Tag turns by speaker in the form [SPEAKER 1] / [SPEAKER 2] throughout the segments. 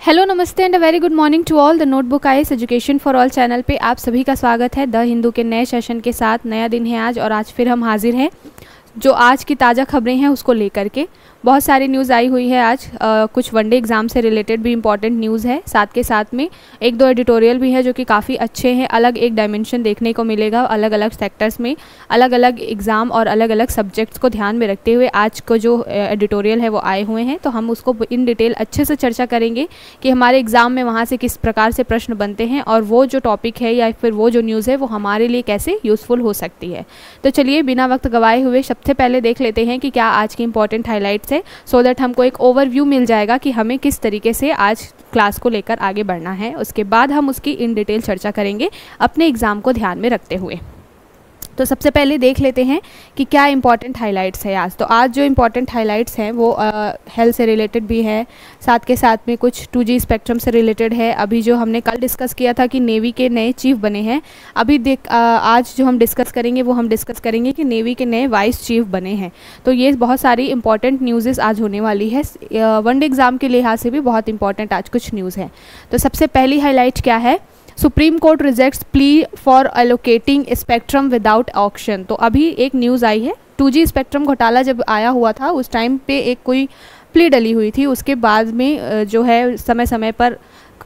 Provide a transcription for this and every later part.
[SPEAKER 1] Hello नमस्ते and a very good morning to all. The notebook IAS education for all channel पे आप सभी का स्वागत है। द हिंदू के नए सेशन के साथ नया दिन है आज, और आज फिर हम हाजिर हैं जो आज की ताज़ा खबरें हैं उसको लेकर के। बहुत सारी न्यूज़ आई हुई है आज, कुछ वनडे एग्ज़ाम से रिलेटेड भी इंपॉर्टेंट न्यूज़ है, साथ के साथ में एक दो एडिटोरियल भी है जो कि काफ़ी अच्छे हैं। अलग एक डायमेंशन देखने को मिलेगा, अलग अलग सेक्टर्स में अलग अलग एग्ज़ाम और अलग अलग सब्जेक्ट्स को ध्यान में रखते हुए आज को जो एडिटोरियल है वो आए हुए हैं। तो हम उसको इन डिटेल अच्छे से चर्चा करेंगे कि हमारे एग्ज़ाम में वहाँ से किस प्रकार से प्रश्न बनते हैं और वो जो टॉपिक है या फिर वो जो न्यूज़ है वो हमारे लिए कैसे यूज़फुल हो सकती है। तो चलिए बिना वक्त गवाए हुए सबसे पहले देख लेते हैं कि क्या आज की इंपॉर्टेंट हाईलाइट्स है, सो दैट हमको एक ओवरव्यू मिल जाएगा कि हमें किस तरीके से आज क्लास को लेकर आगे बढ़ना है। उसके बाद हम उसकी इन डिटेल चर्चा करेंगे अपने एग्ज़ाम को ध्यान में रखते हुए। तो सबसे पहले देख लेते हैं कि क्या इंपॉर्टेंट हाइलाइट्स है आज। तो आज जो इंपॉर्टेंट हाइलाइट्स हैं वो हेल्थ से रिलेटेड भी है, साथ के साथ में कुछ 2G स्पेक्ट्रम से रिलेटेड है। अभी जो हमने कल डिस्कस किया था कि नेवी के नए चीफ बने हैं, अभी आज जो हम डिस्कस करेंगे वो हम डिस्कस करेंगे कि नेवी के नए वाइस चीफ बने हैं। तो ये बहुत सारी इंपॉर्टेंट न्यूज़ आज होने वाली है। वनडे एग्ज़ाम के लिहाज से भी बहुत इंपॉर्टेंट आज कुछ न्यूज़ है। तो सबसे पहली हाईलाइट क्या है, supreme court rejects plea for allocating spectrum without auction. तो अभी एक न्यूज़ आई है, 2G स्पेक्ट्रम घोटाला जब आया हुआ था उस टाइम पे एक कोई प्ली डली हुई थी, उसके बाद में जो है समय समय पर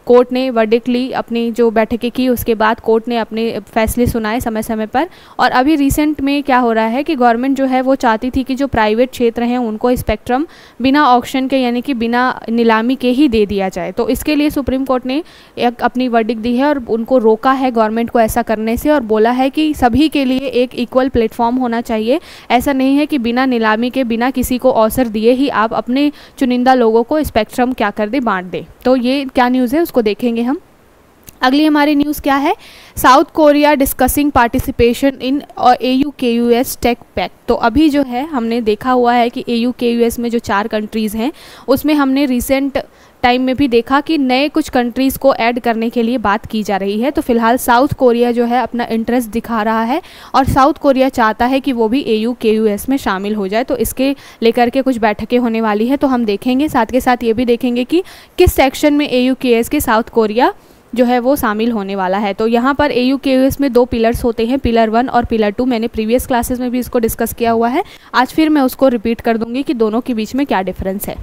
[SPEAKER 1] कोर्ट ने वर्डिक्ट ली, अपनी जो बैठकें की उसके बाद कोर्ट ने अपने फैसले सुनाए समय समय पर। और अभी रिसेंट में क्या हो रहा है कि गवर्नमेंट जो है वो चाहती थी कि जो प्राइवेट क्षेत्र हैं उनको स्पेक्ट्रम बिना ऑक्शन के यानी कि बिना नीलामी के ही दे दिया जाए। तो इसके लिए सुप्रीम कोर्ट ने एक अपनी वर्डिक्ट दी है और उनको रोका है गवर्नमेंट को ऐसा करने से, और बोला है कि सभी के लिए एक इक्वल प्लेटफॉर्म होना चाहिए। ऐसा नहीं है कि बिना नीलामी के बिना किसी को अवसर दिए ही आप अपने चुनिंदा लोगों को स्पेक्ट्रम क्या कर दे, बांट दे। तो ये क्या न्यूज़ है उसको देखेंगे हम। अगली हमारी न्यूज़ क्या है, South Korea discussing participation in AU-KUS tech pact. तो अभी जो है हमने देखा हुआ है कि AU-KUS में जो 4 कंट्रीज़ हैं उसमें हमने रिसेंट टाइम में भी देखा कि नए कुछ कंट्रीज़ को ऐड करने के लिए बात की जा रही है। तो फिलहाल साउथ कोरिया जो है अपना इंटरेस्ट दिखा रहा है और साउथ कोरिया चाहता है कि वो भी AU-KUS में शामिल हो जाए। तो इसके लेकर के कुछ बैठकें होने वाली है, तो हम देखेंगे। साथ के साथ ये भी देखेंगे कि किस सेक्शन में AU-KUS के साउथ कोरिया जो है वो शामिल होने वाला है। तो यहाँ पर AU-KUS में 2 पिलर्स होते हैं, पिलर 1 और पिलर 2। मैंने प्रीवियस क्लासेस में भी इसको डिस्कस किया हुआ है, आज फिर मैं उसको रिपीट कर दूंगी कि दोनों के बीच में क्या डिफरेंस है।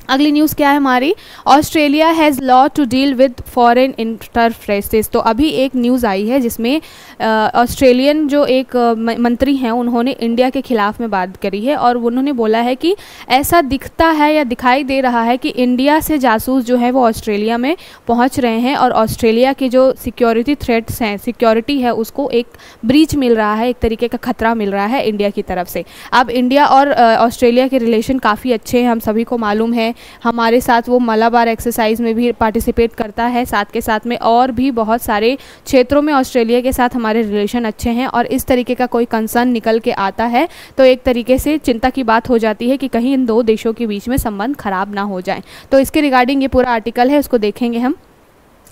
[SPEAKER 1] अगली न्यूज़ क्या है हमारी, Australia has law to deal with foreign interferences. तो अभी एक न्यूज़ आई है जिसमें ऑस्ट्रेलियन जो एक मंत्री हैं उन्होंने इंडिया के ख़िलाफ़ में बात करी है और उन्होंने बोला है कि ऐसा दिखता है या दिखाई दे रहा है कि इंडिया से जासूस जो है वो ऑस्ट्रेलिया में पहुंच रहे हैं और ऑस्ट्रेलिया के जो सिक्योरिटी थ्रेट्स हैं, सिक्योरिटी है, उसको एक ब्रीच मिल रहा है, एक तरीके का खतरा मिल रहा है इंडिया की तरफ से। अब इंडिया और ऑस्ट्रेलिया के रिलेशन काफ़ी अच्छे हैं, हम सभी को मालूम है। हमारे साथ वो मलाबार एक्सरसाइज में भी पार्टिसिपेट करता है, साथ के साथ में और भी बहुत सारे क्षेत्रों में ऑस्ट्रेलिया के साथ हमारे रिलेशन अच्छे हैं। और इस तरीके का कोई कंसर्न निकल के आता है तो एक तरीके से चिंता की बात हो जाती है कि कहीं इन 2 देशों के बीच में संबंध खराब ना हो जाए। तो इसके रिगार्डिंग ये पूरा आर्टिकल है, उसको देखेंगे हम।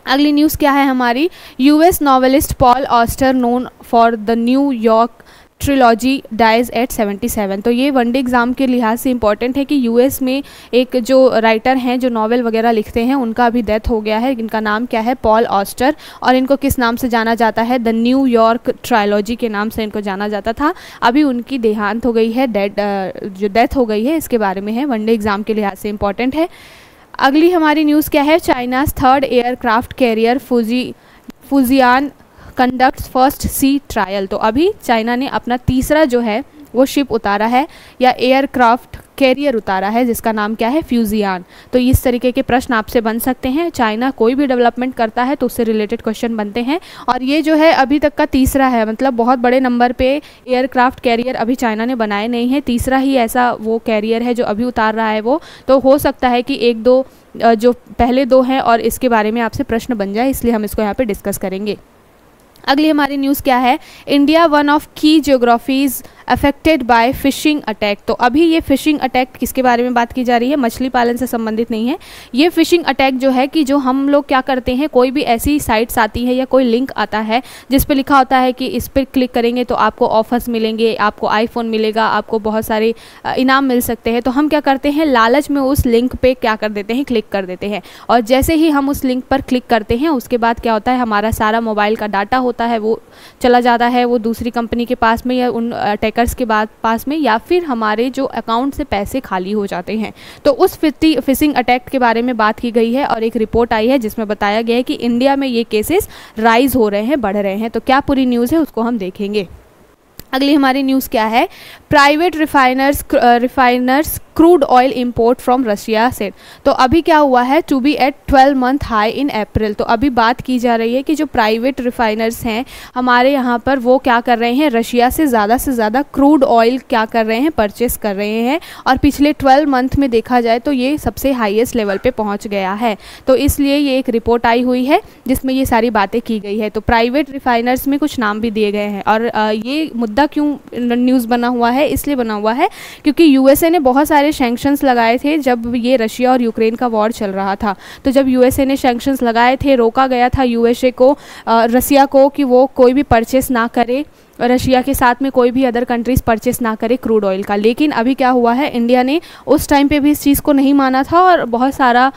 [SPEAKER 1] अगली न्यूज़ क्या है हमारी, US novelist Paul Auster known for the New York trilogy dies at 77। तो ये वनडे एग्ज़ाम के लिहाज से इंपॉर्टेंट है कि US में एक जो राइटर हैं जो नॉवेल वगैरह लिखते हैं उनका अभी डेथ हो गया है। इनका नाम क्या है, पॉल ऑस्टर, और इनको किस नाम से जाना जाता है, द न्यूयॉर्क ट्रायलॉजी के नाम से इनको जाना जाता था। अभी उनकी देहांत हो गई है, जो डेथ हो गई है, इसके बारे में है, वनडे एग्ज़ाम के लिहाज से इंपॉर्टेंट है। अगली हमारी न्यूज़ क्या है, China's 3rd aircraft carrier Fujian conducts first sea trial. तो अभी चाइना ने अपना तीसरा जो है वो शिप उतारा है या एयरक्राफ्ट कैरियर उतारा है जिसका नाम क्या है, फ्यूजियान। तो इस तरीके के प्रश्न आपसे बन सकते हैं। चाइना कोई भी डेवलपमेंट करता है तो उससे रिलेटेड क्वेश्चन बनते हैं, और ये जो है अभी तक का तीसरा है, मतलब बहुत बड़े नंबर पे एयरक्राफ्ट कैरियर अभी चाइना ने बनाए नहीं है, तीसरा ही ऐसा वो कैरियर है जो अभी उतार रहा है वो। तो हो सकता है कि 1-2 जो पहले 2 हैं और इसके बारे में आपसे प्रश्न बन जाए, इसलिए हम इसको यहाँ पर डिस्कस करेंगे। अगली हमारी न्यूज़ क्या है, इंडिया वन ऑफ की geographies affected by phishing attack. तो अभी ये फिशिंग अटैक किसके बारे में बात की जा रही है, मछली पालन से संबंधित नहीं है। ये फिशिंग अटैक जो है कि जो हम लोग क्या करते हैं, कोई भी ऐसी साइट्स आती है या कोई लिंक आता है जिस पे लिखा होता है कि इस पर क्लिक करेंगे तो आपको ऑफर्स मिलेंगे, आपको आईफोन मिलेगा, आपको बहुत सारे इनाम मिल सकते हैं। तो हम क्या करते हैं, लालच में उस लिंक पे क्या कर देते हैं, क्लिक कर देते हैं। और जैसे ही हम उस लिंक पर क्लिक करते हैं उसके बाद क्या होता है, हमारा सारा मोबाइल का डाटा होता है वो चला जाता है, वो दूसरी कंपनी के पास में या उन अटैकर्स के बाद पास में, या फिर हमारे जो अकाउंट से पैसे खाली हो जाते हैं। तो उस फिशिंग अटैक के बारे में बात की गई है और एक रिपोर्ट आई है जिसमें बताया गया है कि इंडिया में ये केसेस राइज हो रहे हैं, बढ़ रहे हैं। तो क्या पूरी न्यूज़ है उसको हम देखेंगे। अगली हमारी न्यूज़ क्या है, private refiners crude oil import from Russia से। तो अभी क्या हुआ है, to be at 12 month high in April. तो अभी बात की जा रही है कि जो प्राइवेट रिफाइनर्स हैं हमारे यहाँ पर वो क्या कर रहे हैं, रशिया से ज़्यादा क्रूड ऑयल क्या कर रहे हैं, परचेस कर रहे हैं। और पिछले 12 मंथ में देखा जाए तो ये सबसे हाईएस्ट लेवल पे पहुँच गया है। तो इसलिए ये एक रिपोर्ट आई हुई है जिसमें ये सारी बातें की गई है। तो प्राइवेट रिफाइनर्स में कुछ नाम भी दिए गए हैं। और ये मुद्दा क्यों न्यूज़ बना हुआ है, इसलिए बना हुआ है क्योंकि यूएसए ने बहुत सारे सैंक्शंस लगाए थे जब ये रशिया और यूक्रेन का वॉर चल रहा था। तो जब यूएसए ने सैंक्शंस लगाए थे, रोका गया था यूएसए को, रशिया को, कि वो कोई भी परचेस ना करे, रशिया के साथ में कोई भी अदर कंट्रीज़ परचेस ना करे क्रूड ऑयल का। लेकिन अभी क्या हुआ है, इंडिया ने उस टाइम पे भी इस चीज़ को नहीं माना था और बहुत सारा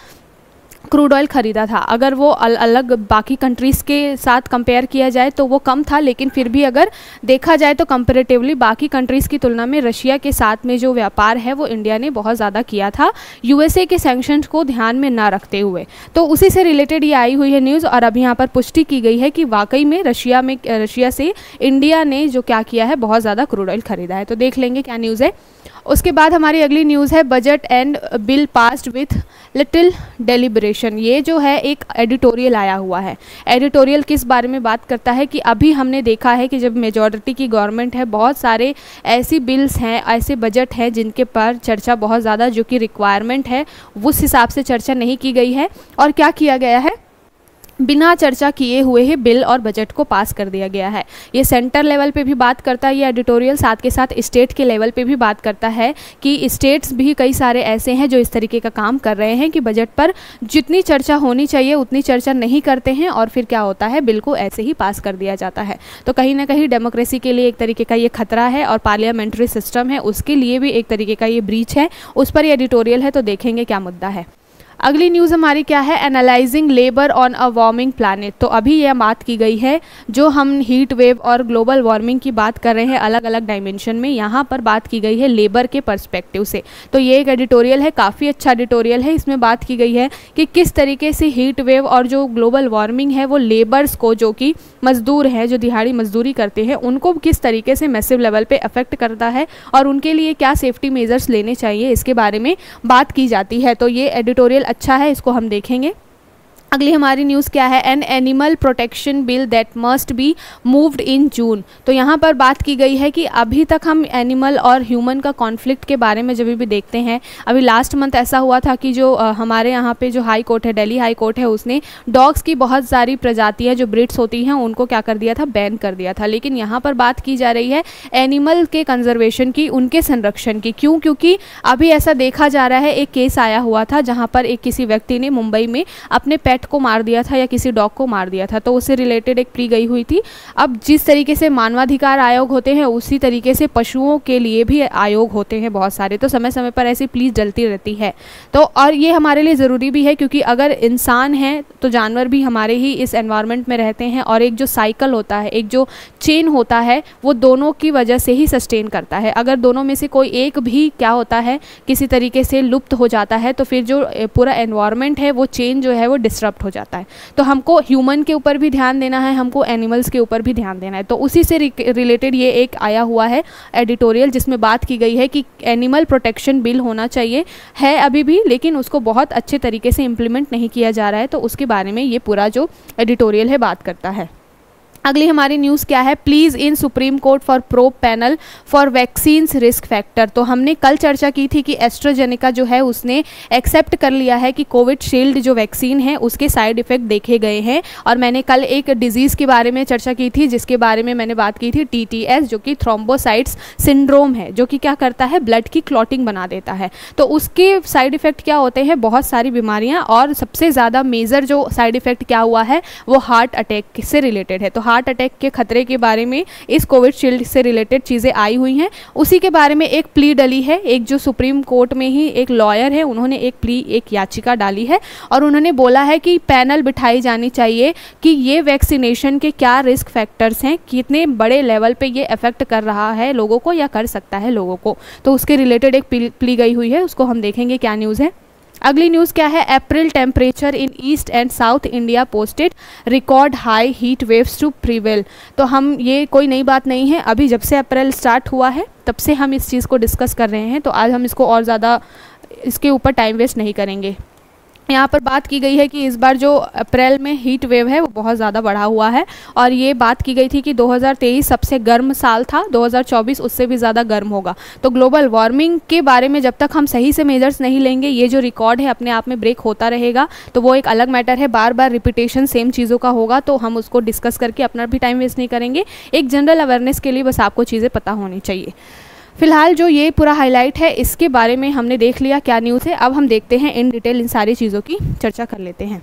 [SPEAKER 1] क्रूड ऑयल ख़रीदा था। अगर वो अलग बाकी कंट्रीज़ के साथ कंपेयर किया जाए तो वो कम था, लेकिन फिर भी अगर देखा जाए तो कंपैरेटिवली बाकी कंट्रीज़ की तुलना में रशिया के साथ में जो व्यापार है वो इंडिया ने बहुत ज़्यादा किया था, यूएसए के सैंक्शंस को ध्यान में ना रखते हुए। तो उसी से रिलेटेड ये आई हुई है न्यूज़ और अभी यहाँ पर पुष्टि की गई है कि वाकई में रशिया से इंडिया ने जो क्या किया है, बहुत ज़्यादा क्रूड ऑयल ख़रीदा है। तो देख लेंगे क्या न्यूज़ है। उसके बाद हमारी अगली न्यूज़ है, budget and bill passed with little deliberation. ये जो है एक एडिटोरियल आया हुआ है। एडिटोरियल किस बारे में बात करता है कि अभी हमने देखा है कि जब मेजॉरिटी की गवर्नमेंट है, बहुत सारे ऐसी बिल्स हैं, ऐसे बजट हैं जिनके पर चर्चा बहुत ज़्यादा, जो कि रिक्वायरमेंट है उस हिसाब से चर्चा नहीं की गई है। और क्या किया गया है, बिना चर्चा किए हुए ही बिल और बजट को पास कर दिया गया है। ये सेंटर लेवल पे भी बात करता है ये एडिटोरियल, साथ के साथ स्टेट के लेवल पे भी बात करता है कि स्टेट्स भी कई सारे ऐसे हैं जो इस तरीके का काम कर रहे हैं कि बजट पर जितनी चर्चा होनी चाहिए उतनी चर्चा नहीं करते हैं और फिर क्या होता है, बिल को ऐसे ही पास कर दिया जाता है। तो कहीं ना कहीं डेमोक्रेसी के लिए एक तरीके का ये खतरा है और पार्लियामेंट्री सिस्टम है उसके लिए भी एक तरीके का ये ब्रीच है। उस पर ये एडिटोरियल है, तो देखेंगे क्या मुद्दा है। अगली न्यूज़ हमारी क्या है, analysing labour on a warming planet. तो अभी यह बात की गई है, जो हम हीट वेव और ग्लोबल वार्मिंग की बात कर रहे हैं अलग अलग डायमेंशन में, यहाँ पर बात की गई है लेबर के पर्सपेक्टिव से। तो ये एक एडिटोरियल है, काफ़ी अच्छा एडिटोरियल है। इसमें बात की गई है कि किस तरीके से हीट वेव और जो ग्लोबल वार्मिंग है वो लेबर्स को, जो कि मजदूर हैं, जो दिहाड़ी मजदूरी करते हैं, उनको किस तरीके से मैसिव लेवल पे अफेक्ट करता है और उनके लिए क्या सेफ्टी मेजर्स लेने चाहिए, इसके बारे में बात की जाती है। तो ये एडिटोरियल अच्छा है, इसको हम देखेंगे। अगली हमारी न्यूज़ क्या है, an animal protection bill that must be moved in June. तो यहाँ पर बात की गई है कि अभी तक हम एनिमल और ह्यूमन का कॉन्फ्लिक्ट के बारे में जब भी देखते हैं, अभी लास्ट मंथ ऐसा हुआ था कि जो हमारे यहाँ पे जो हाई कोर्ट है, दिल्ली हाई कोर्ट है, उसने डॉग्स की बहुत सारी प्रजातियाँ जो ब्रीड्स होती हैं उनको क्या कर दिया था, बैन कर दिया था। लेकिन यहाँ पर बात की जा रही है एनिमल के कंजर्वेशन की, उनके संरक्षण की। क्यों? क्योंकि अभी ऐसा देखा जा रहा है, एक केस आया हुआ था जहाँ पर एक किसी व्यक्ति ने मुंबई में अपने पेट को मार दिया था या किसी डॉग को मार दिया था, तो उससे रिलेटेड एक प्री गई हुई थी। अब जिस तरीके से मानवाधिकार आयोग होते हैं उसी तरीके से पशुओं के लिए भी आयोग होते हैं बहुत सारे, तो समय समय पर ऐसी प्लीज डलती रहती है। तो और ये हमारे लिए ज़रूरी भी है क्योंकि अगर इंसान है तो जानवर भी हमारे ही इस एनवायरनमेंट में रहते हैं और एक जो साइकिल होता है, एक जो चेन होता है, वो दोनों की वजह से ही सस्टेन करता है। अगर दोनों में से कोई एक भी क्या होता है, किसी तरीके से लुप्त हो जाता है, तो फिर जो पूरा एनवायरनमेंट है, वो चेन जो है वो डिस्टर्ब हो जाता है। तो हमको ह्यूमन के ऊपर भी ध्यान देना है, हमको एनिमल्स के ऊपर भी ध्यान देना है। तो उसी से रिलेटेड ये एक आया हुआ है एडिटोरियल जिसमें बात की गई है कि एनिमल प्रोटेक्शन बिल होना चाहिए, है अभी भी, लेकिन उसको बहुत अच्छे तरीके से इम्प्लीमेंट नहीं किया जा रहा है। तो उसके बारे में ये पूरा जो एडिटोरियल है बात करता है। अगली हमारी न्यूज़ क्या है, please in supreme court for probe panel for vaccines risk factor. तो हमने कल चर्चा की थी कि एस्ट्राजेनेका जो है उसने एक्सेप्ट कर लिया है कि कोविशील्ड जो वैक्सीन है उसके साइड इफ़ेक्ट देखे गए हैं। और मैंने कल एक डिजीज़ के बारे में चर्चा की थी जिसके बारे में मैंने बात की थी TTS, जो कि थ्रोम्बोसाइट्स सिंड्रोम है, जो कि क्या करता है, ब्लड की क्लॉटिंग बना देता है। तो उसके साइड इफ़ेक्ट क्या होते हैं, बहुत सारी बीमारियाँ, और सबसे ज़्यादा मेजर जो साइड इफ़ेक्ट क्या हुआ है वो हार्ट अटैक से रिलेटेड है। तो हार्ट अटैक के खतरे के बारे में इस कोविशील्ड से रिलेटेड चीज़ें आई हुई हैं, उसी के बारे में एक प्ली डली है। एक जो सुप्रीम कोर्ट में ही एक लॉयर है, उन्होंने एक याचिका डाली है और उन्होंने बोला है कि पैनल बिठाई जानी चाहिए कि ये वैक्सीनेशन के क्या रिस्क फैक्टर्स हैं, कितने बड़े लेवल पे ये अफेक्ट कर रहा है लोगों को या कर सकता है लोगों को। तो उसके रिलेटेड एक प्ली गई हुई है, उसको हम देखेंगे क्या न्यूज़ है। अगली न्यूज़ क्या है, April temperature in east and south India posted record high heat waves to prevail. तो हम, ये कोई नई बात नहीं है, अभी जब से अप्रैल स्टार्ट हुआ है तब से हम इस चीज़ को डिस्कस कर रहे हैं। तो आज हम इसको और ज़्यादा इसके ऊपर टाइम वेस्ट नहीं करेंगे। यहाँ पर बात की गई है कि इस बार जो अप्रैल में हीट वेव है वो बहुत ज़्यादा बढ़ा हुआ है, और ये बात की गई थी कि 2023 सबसे गर्म साल था, 2024 उससे भी ज़्यादा गर्म होगा। तो ग्लोबल वार्मिंग के बारे में जब तक हम सही से मेजर्स नहीं लेंगे, ये जो रिकॉर्ड है अपने आप में ब्रेक होता रहेगा। तो वो एक अलग मैटर है, बार बार रिपीटेशन सेम चीज़ों का होगा, तो हम उसको डिस्कस करके अपना भी टाइम वेस्ट नहीं करेंगे। एक जनरल अवेयरनेस के लिए बस आपको चीज़ें पता होनी चाहिए। फिलहाल जो ये पूरा हाईलाइट है इसके बारे में हमने देख लिया क्या न्यूज़ है। अब हम देखते हैं इन डिटेल, इन सारी चीज़ों की चर्चा कर लेते हैं।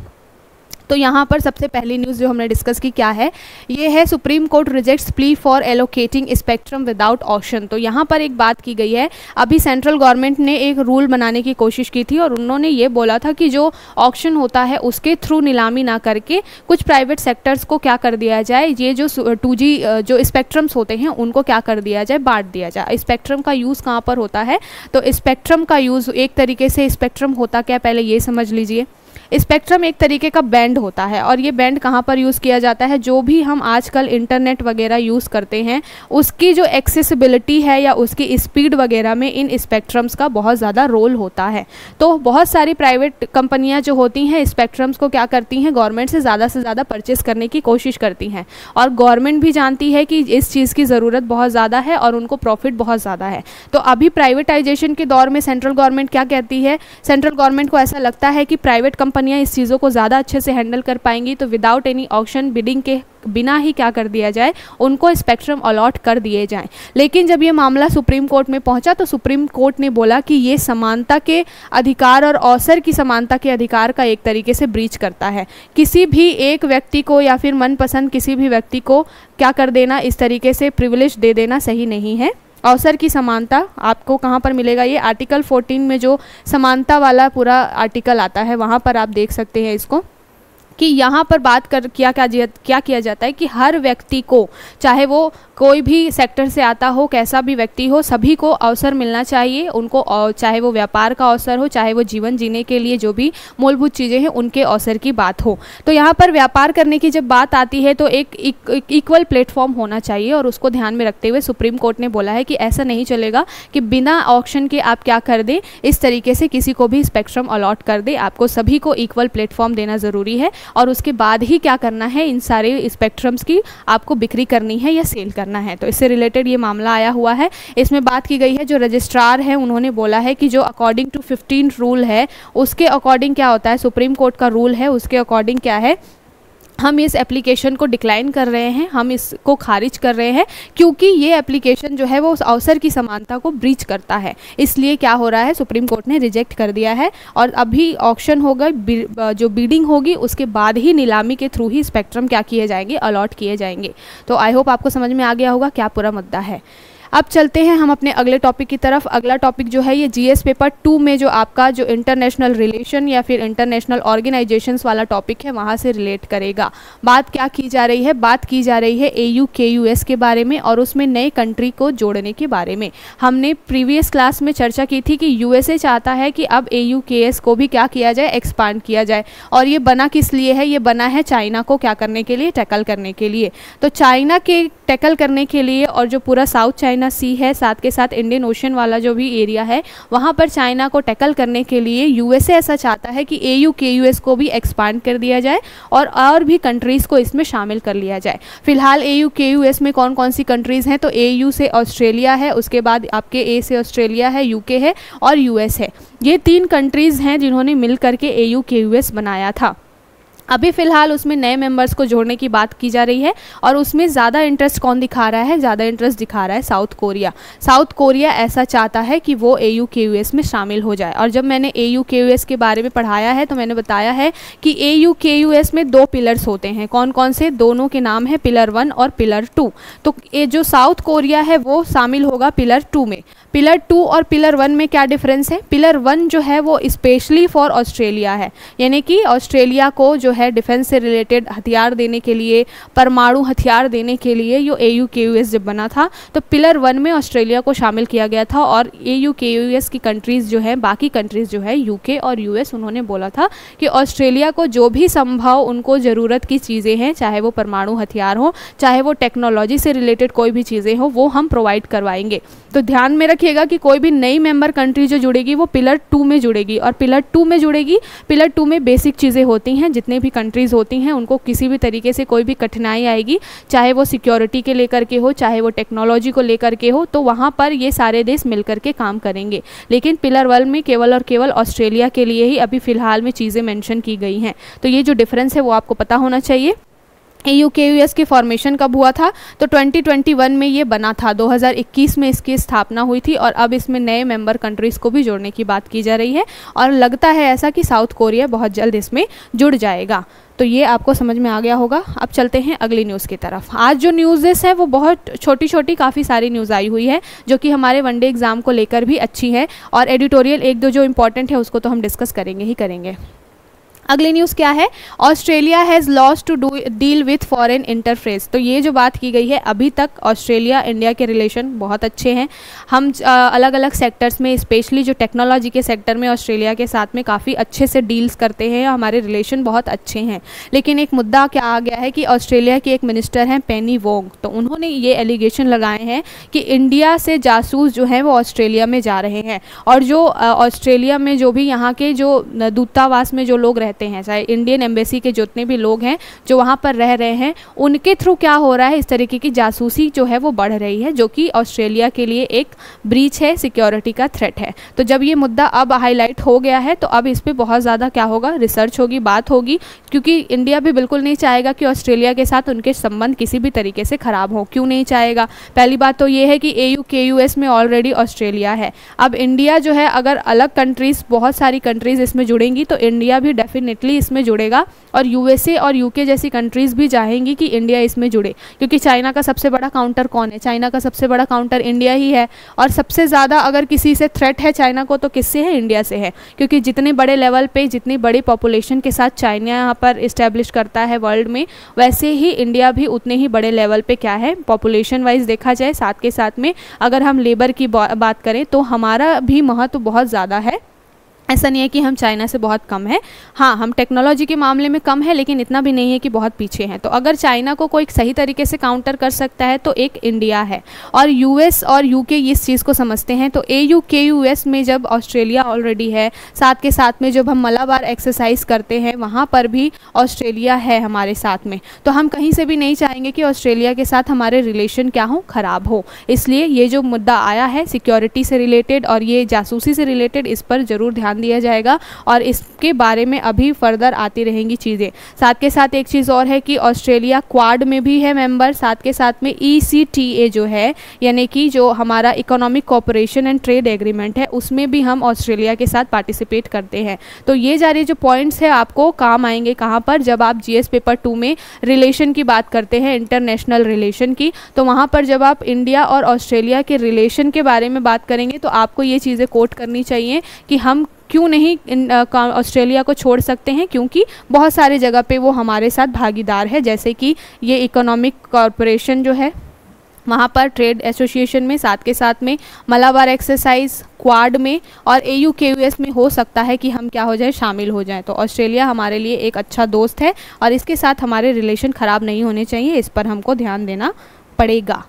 [SPEAKER 1] तो यहाँ पर सबसे पहली न्यूज़ जो हमने डिस्कस की क्या है, ये है supreme court rejects plea for allocating spectrum without auction. तो यहाँ पर एक बात की गई है, अभी सेंट्रल गवर्नमेंट ने एक रूल बनाने की कोशिश की थी और उन्होंने ये बोला था कि जो ऑक्शन होता है उसके थ्रू नीलामी ना करके कुछ प्राइवेट सेक्टर्स को क्या कर दिया जाए, ये जो 2G जो स्पेक्ट्रम्स होते हैं उनको क्या कर दिया जाए, बांट दिया जाए। स्पेक्ट्रम का यूज़ कहाँ पर होता है, तो स्पेक्ट्रम का यूज़ एक तरीके से, स्पेक्ट्रम होता क्या पहले ये समझ लीजिए। स्पेक्ट्रम एक तरीके का बैंड होता है, और ये बैंड कहाँ पर यूज़ किया जाता है, जो भी हम आजकल इंटरनेट वगैरह यूज़ करते हैं उसकी जो एक्सेसिबिलिटी है या उसकी स्पीड वगैरह में इन स्पेक्ट्रम्स का बहुत ज़्यादा रोल होता है। तो बहुत सारी प्राइवेट कंपनियां जो होती हैं स्पेक्ट्रम्स को क्या करती हैं, गवर्नमेंट से ज़्यादा परचेस करने की कोशिश करती हैं, और गवर्नमेंट भी जानती है कि इस चीज़ की ज़रूरत बहुत ज़्यादा है और उनको प्रॉफिट बहुत ज़्यादा है। तो अभी प्राइवेटाइजेशन के दौर में सेंट्रल गवर्नमेंट क्या कहती है, सेंट्रल गवर्नमेंट को ऐसा लगता है कि प्राइवेट कंपनियां इस चीज़ों को ज़्यादा अच्छे से हैंडल कर पाएंगी, तो विदाउट एनी ऑक्शन बिडिंग के बिना ही क्या कर दिया जाए, उनको स्पेक्ट्रम अलॉट कर दिए जाएं। लेकिन जब ये मामला सुप्रीम कोर्ट में पहुंचा तो सुप्रीम कोर्ट ने बोला कि ये समानता के अधिकार और अवसर की समानता के अधिकार का एक तरीके से ब्रीच करता है। किसी भी एक व्यक्ति को या फिर मनपसंद किसी भी व्यक्ति को क्या कर देना, इस तरीके से प्रिविलेज दे देना सही नहीं है। अवसर की समानता आपको कहाँ पर मिलेगा, ये आर्टिकल 14 में जो समानता वाला पूरा आर्टिकल आता है वहाँ पर आप देख सकते हैं इसको, कि यहाँ पर बात कर क्या किया जाता है कि हर व्यक्ति को, चाहे वो कोई भी सेक्टर से आता हो, कैसा भी व्यक्ति हो, सभी को अवसर मिलना चाहिए उनको, चाहे वो व्यापार का अवसर हो, चाहे वो जीवन जीने के लिए जो भी मूलभूत चीज़ें हैं उनके अवसर की बात हो। तो यहाँ पर व्यापार करने की जब बात आती है तो एक इक्वल प्लेटफॉर्म होना चाहिए, और उसको ध्यान में रखते हुए सुप्रीम कोर्ट ने बोला है कि ऐसा नहीं चलेगा कि बिना ऑक्शन के आप क्या कर दें, इस तरीके से किसी को भी स्पेक्ट्रम अलॉट कर दे। आपको सभी को इक्वल प्लेटफॉर्म देना ज़रूरी है, और उसके बाद ही क्या करना है, इन सारे स्पेक्ट्रम्स की आपको बिक्री करनी है या सेल करना है। तो इससे रिलेटेड ये मामला आया हुआ है। इसमें बात की गई है, जो रजिस्ट्रार है उन्होंने बोला है कि जो अकॉर्डिंग टू 15 रूल है उसके अकॉर्डिंग क्या होता है, सुप्रीम कोर्ट का रूल है उसके अकॉर्डिंग क्या है, हम इस एप्लीकेशन को डिक्लाइन कर रहे हैं, हम इसको खारिज कर रहे हैं, क्योंकि ये एप्लीकेशन जो है वो उस अवसर की समानता को ब्रीच करता है। इसलिए क्या हो रहा है, सुप्रीम कोर्ट ने रिजेक्ट कर दिया है, और अभी ऑक्शन होगा, जो बीडिंग होगी उसके बाद ही नीलामी के थ्रू ही स्पेक्ट्रम क्या किए जाएंगे, अलॉट किए जाएंगे। तो आई होप आपको समझ में आ गया होगा क्या पूरा मुद्दा है। अब चलते हैं हम अपने अगले टॉपिक की तरफ। अगला टॉपिक जो है ये जीएस पेपर 2 में जो आपका जो इंटरनेशनल रिलेशन या फिर इंटरनेशनल ऑर्गेनाइजेशंस वाला टॉपिक है वहाँ से रिलेट करेगा। बात क्या की जा रही है, बात की जा रही है AUKUS के बारे में और उसमें नए कंट्री को जोड़ने के बारे में। हमने प्रीवियस क्लास में चर्चा की थी कि USA चाहता है कि अब AUKUS को भी क्या किया जाए, एक्सपांड किया जाए। और ये बना किस लिए है, ये बना है चाइना को क्या करने के लिए, टैकल करने के लिए। तो चाइना के टैकल करने के लिए और जो पूरा साउथ चाइना चाइना सी है, साथ के साथ इंडियन ओशन वाला जो भी एरिया है वहाँ पर चाइना को टैकल करने के लिए यूएसए ऐसा चाहता है कि एयू केयूएस को भी एक्सपांड कर दिया जाए और भी कंट्रीज़ को इसमें शामिल कर लिया जाए। फिलहाल एयू केयूएस में कौन कौन सी कंट्रीज़ हैं, तो एयू से ऑस्ट्रेलिया है, उसके बाद आपके ए से ऑस्ट्रेलिया है, यूके है और यूएस है। ये 3 कंट्रीज़ हैं जिन्होंने मिल करके एयू केयूएस बनाया था। अभी फ़िलहाल उसमें नए मेंबर्स को जोड़ने की बात की जा रही है और उसमें ज़्यादा इंटरेस्ट कौन दिखा रहा है, ज़्यादा इंटरेस्ट दिखा रहा है साउथ कोरिया। साउथ कोरिया ऐसा चाहता है कि वो एयू केयूएस में शामिल हो जाए। और जब मैंने एयू केयूएस के बारे में पढ़ाया है तो मैंने बताया है कि एयू केयूएस में 2 पिलर्स होते हैं। कौन कौन से? दोनों के नाम है पिलर 1 और पिलर 2। तो ये जो साउथ कोरिया है वो शामिल होगा पिलर 2 में। पिलर 2 और पिलर 1 में क्या डिफरेंस है? पिलर 1 जो है वो स्पेशली फॉर ऑस्ट्रेलिया है, यानी कि ऑस्ट्रेलिया को जो है डिफेंस से रिलेटेड हथियार देने के लिए, परमाणु हथियार देने के लिए यो एयू केयूएस जब बना था तो पिलर 1 में ऑस्ट्रेलिया को शामिल किया गया था। और एयू केयूएस की कंट्रीज़ जो है, बाकी कंट्रीज़ जो है यूके और यूएस, उन्होंने बोला था कि ऑस्ट्रेलिया को जो भी संभव उनको ज़रूरत की चीज़ें हैं, चाहे वो परमाणु हथियार हो, चाहे वो टेक्नोलॉजी से रिलेटेड कोई भी चीज़ें हो, वो हम प्रोवाइड करवाएंगे। तो ध्यान में रखिएगा कि कोई भी नई मेंबर कंट्री जो जुड़ेगी वो पिलर 2 में जुड़ेगी। और पिलर 2 में जुड़ेगी, पिलर 2 में बेसिक चीज़ें होती हैं, जितने भी कंट्रीज़ होती हैं उनको किसी भी तरीके से कोई भी कठिनाई आएगी, चाहे वो सिक्योरिटी के लेकर के हो, चाहे वो टेक्नोलॉजी को लेकर के हो, तो वहाँ पर ये सारे देश मिलकर के काम करेंगे। लेकिन पिलर 1 में केवल और केवल ऑस्ट्रेलिया के लिए ही अभी फ़िलहाल में चीज़ें मेंशन की गई हैं। तो ये जो डिफरेंस है वो आपको पता होना चाहिए। एयू केयूएस की फॉर्मेशन कब हुआ था? तो 2021 में ये बना था, 2021 में इसकी स्थापना हुई थी और अब इसमें नए मेंबर कंट्रीज़ को भी जोड़ने की बात की जा रही है और लगता है ऐसा कि साउथ कोरिया बहुत जल्द इसमें जुड़ जाएगा। तो ये आपको समझ में आ गया होगा। अब चलते हैं अगली न्यूज़ की तरफ। आज जो न्यूज़ेस है वो बहुत छोटी छोटी काफ़ी सारी न्यूज़ आई हुई है जो कि हमारे वनडे एग्ज़ाम को लेकर भी अच्छी है, और एडिटोरियल 1-2 जो इंपॉर्टेंट है उसको तो हम डिस्कस करेंगे ही करेंगे। अगली न्यूज़ क्या है? Australia has lost to deal with foreign interference. तो ये जो बात की गई है, अभी तक ऑस्ट्रेलिया इंडिया के रिलेशन बहुत अच्छे हैं। हम अलग अलग सेक्टर्स में, स्पेशली जो टेक्नोलॉजी के सेक्टर में ऑस्ट्रेलिया के साथ में काफ़ी अच्छे से डील्स करते हैं, हमारे रिलेशन बहुत अच्छे हैं। लेकिन एक मुद्दा क्या आ गया है कि ऑस्ट्रेलिया की एक मिनिस्टर हैं पेनी वोंग, तो उन्होंने ये एलिगेशन लगाए हैं कि इंडिया से जासूस जो हैं वो ऑस्ट्रेलिया में जा रहे हैं, और जो ऑस्ट्रेलिया में जो भी यहाँ के जो दूतावास में जो लोग रहते हैं, चाहे इंडियन एम्बेसी के जितने भी लोग हैं जो वहाँ पर रह रहे हैं, उनके थ्रू क्या हो रहा है, इस तरीके की जासूसी जो है वो बढ़ रही है, जो कि ऑस्ट्रेलिया के लिए एक ब्रीच है, सिक्योरिटी का थ्रेट है। तो जब ये मुद्दा अब हाईलाइट हो गया है तो अब इस पर बहुत ज़्यादा क्या होगा, रिसर्च होगी, बात होगी, क्योंकि इंडिया भी बिल्कुल नहीं चाहेगा कि ऑस्ट्रेलिया के साथ उनके संबंध किसी भी तरीके से ख़राब हो। क्यों नहीं चाहेगा? पहली बात तो ये है कि एयू केयूएस में ऑलरेडी ऑस्ट्रेलिया है। अब इंडिया जो है, अगर अलग कंट्रीज़, बहुत सारी कंट्रीज़ इसमें जुड़ेंगी तो इंडिया भी डेफिनेटली इसमें जुड़ेगा, और यूएसए और यूके जैसी कंट्रीज़ भी चाहेंगी कि इंडिया इसमें जुड़े, क्योंकि चाइना का सबसे बड़ा काउंटर कौन है? चाइना का सबसे बड़ा काउंटर इंडिया ही है। और सबसे ज़्यादा अगर किसी से थ्रेट है चाइना को तो किससे है? इंडिया से है, क्योंकि जितने बड़े लेवल पे, जितनी बड़ी पॉपुलेशन के साथ चाइना यहाँ पर इस्टेब्लिश करता है वर्ल्ड में, वैसे ही इंडिया भी उतने ही बड़े लेवल पे क्या है, पॉपुलेशन वाइज देखा जाए। साथ के साथ में अगर हम लेबर की बात करें तो हमारा भी महत्व बहुत ज़्यादा है। ऐसा नहीं है कि हम चाइना से बहुत कम है। हाँ, हम टेक्नोलॉजी के मामले में कम है, लेकिन इतना भी नहीं है कि बहुत पीछे हैं। तो अगर चाइना को कोई सही तरीके से काउंटर कर सकता है तो एक इंडिया है, और यूएस और यूके इस चीज़ को समझते हैं। तो एयू केयूएस में जब ऑस्ट्रेलिया ऑलरेडी है, साथ के साथ में जब हम मलाबार एक्सरसाइज करते हैं वहाँ पर भी ऑस्ट्रेलिया है हमारे साथ में, तो हम कहीं से भी नहीं चाहेंगे कि ऑस्ट्रेलिया के साथ हमारे रिलेशन क्या हो, ख़राब हो। इसलिए ये जो मुद्दा आया है सिक्योरिटी से रिलेटेड और ये जासूसी से रिलेटेड, इस पर ज़रूर ध्यान दिया जाएगा और इसके बारे में अभी फर्दर आती रहेंगी चीज़ें। साथ के साथ एक चीज़ और है कि ऑस्ट्रेलिया क्वाड में भी है मेंबर, साथ के साथ में ECTA जो है, यानी कि जो हमारा economic cooperation and trade agreement है, उसमें भी हम ऑस्ट्रेलिया के साथ पार्टिसिपेट करते हैं। तो ये सारे जो पॉइंट्स है आपको काम आएंगे कहाँ पर, जब आप GS पेपर 2 में रिलेशन की बात करते हैं, इंटरनेशनल रिलेशन की, तो वहाँ पर जब आप इंडिया और ऑस्ट्रेलिया के रिलेशन के बारे में बात करेंगे तो आपको ये चीज़ें कोट करनी चाहिए कि हम क्यों नहीं ऑस्ट्रेलिया को छोड़ सकते हैं, क्योंकि बहुत सारे जगह पे वो हमारे साथ भागीदार है, जैसे कि ये इकोनॉमिक कॉरपोरेशन जो है वहाँ पर, ट्रेड एसोसिएशन में, साथ के साथ में मलाबार एक्सरसाइज, क्वाड में और एयू केयूएस में हो सकता है कि हम क्या हो जाए, शामिल हो जाएं। तो ऑस्ट्रेलिया हमारे लिए एक अच्छा दोस्त है और इसके साथ हमारे रिलेशन ख़राब नहीं होने चाहिए, इस पर हमको ध्यान देना पड़ेगा।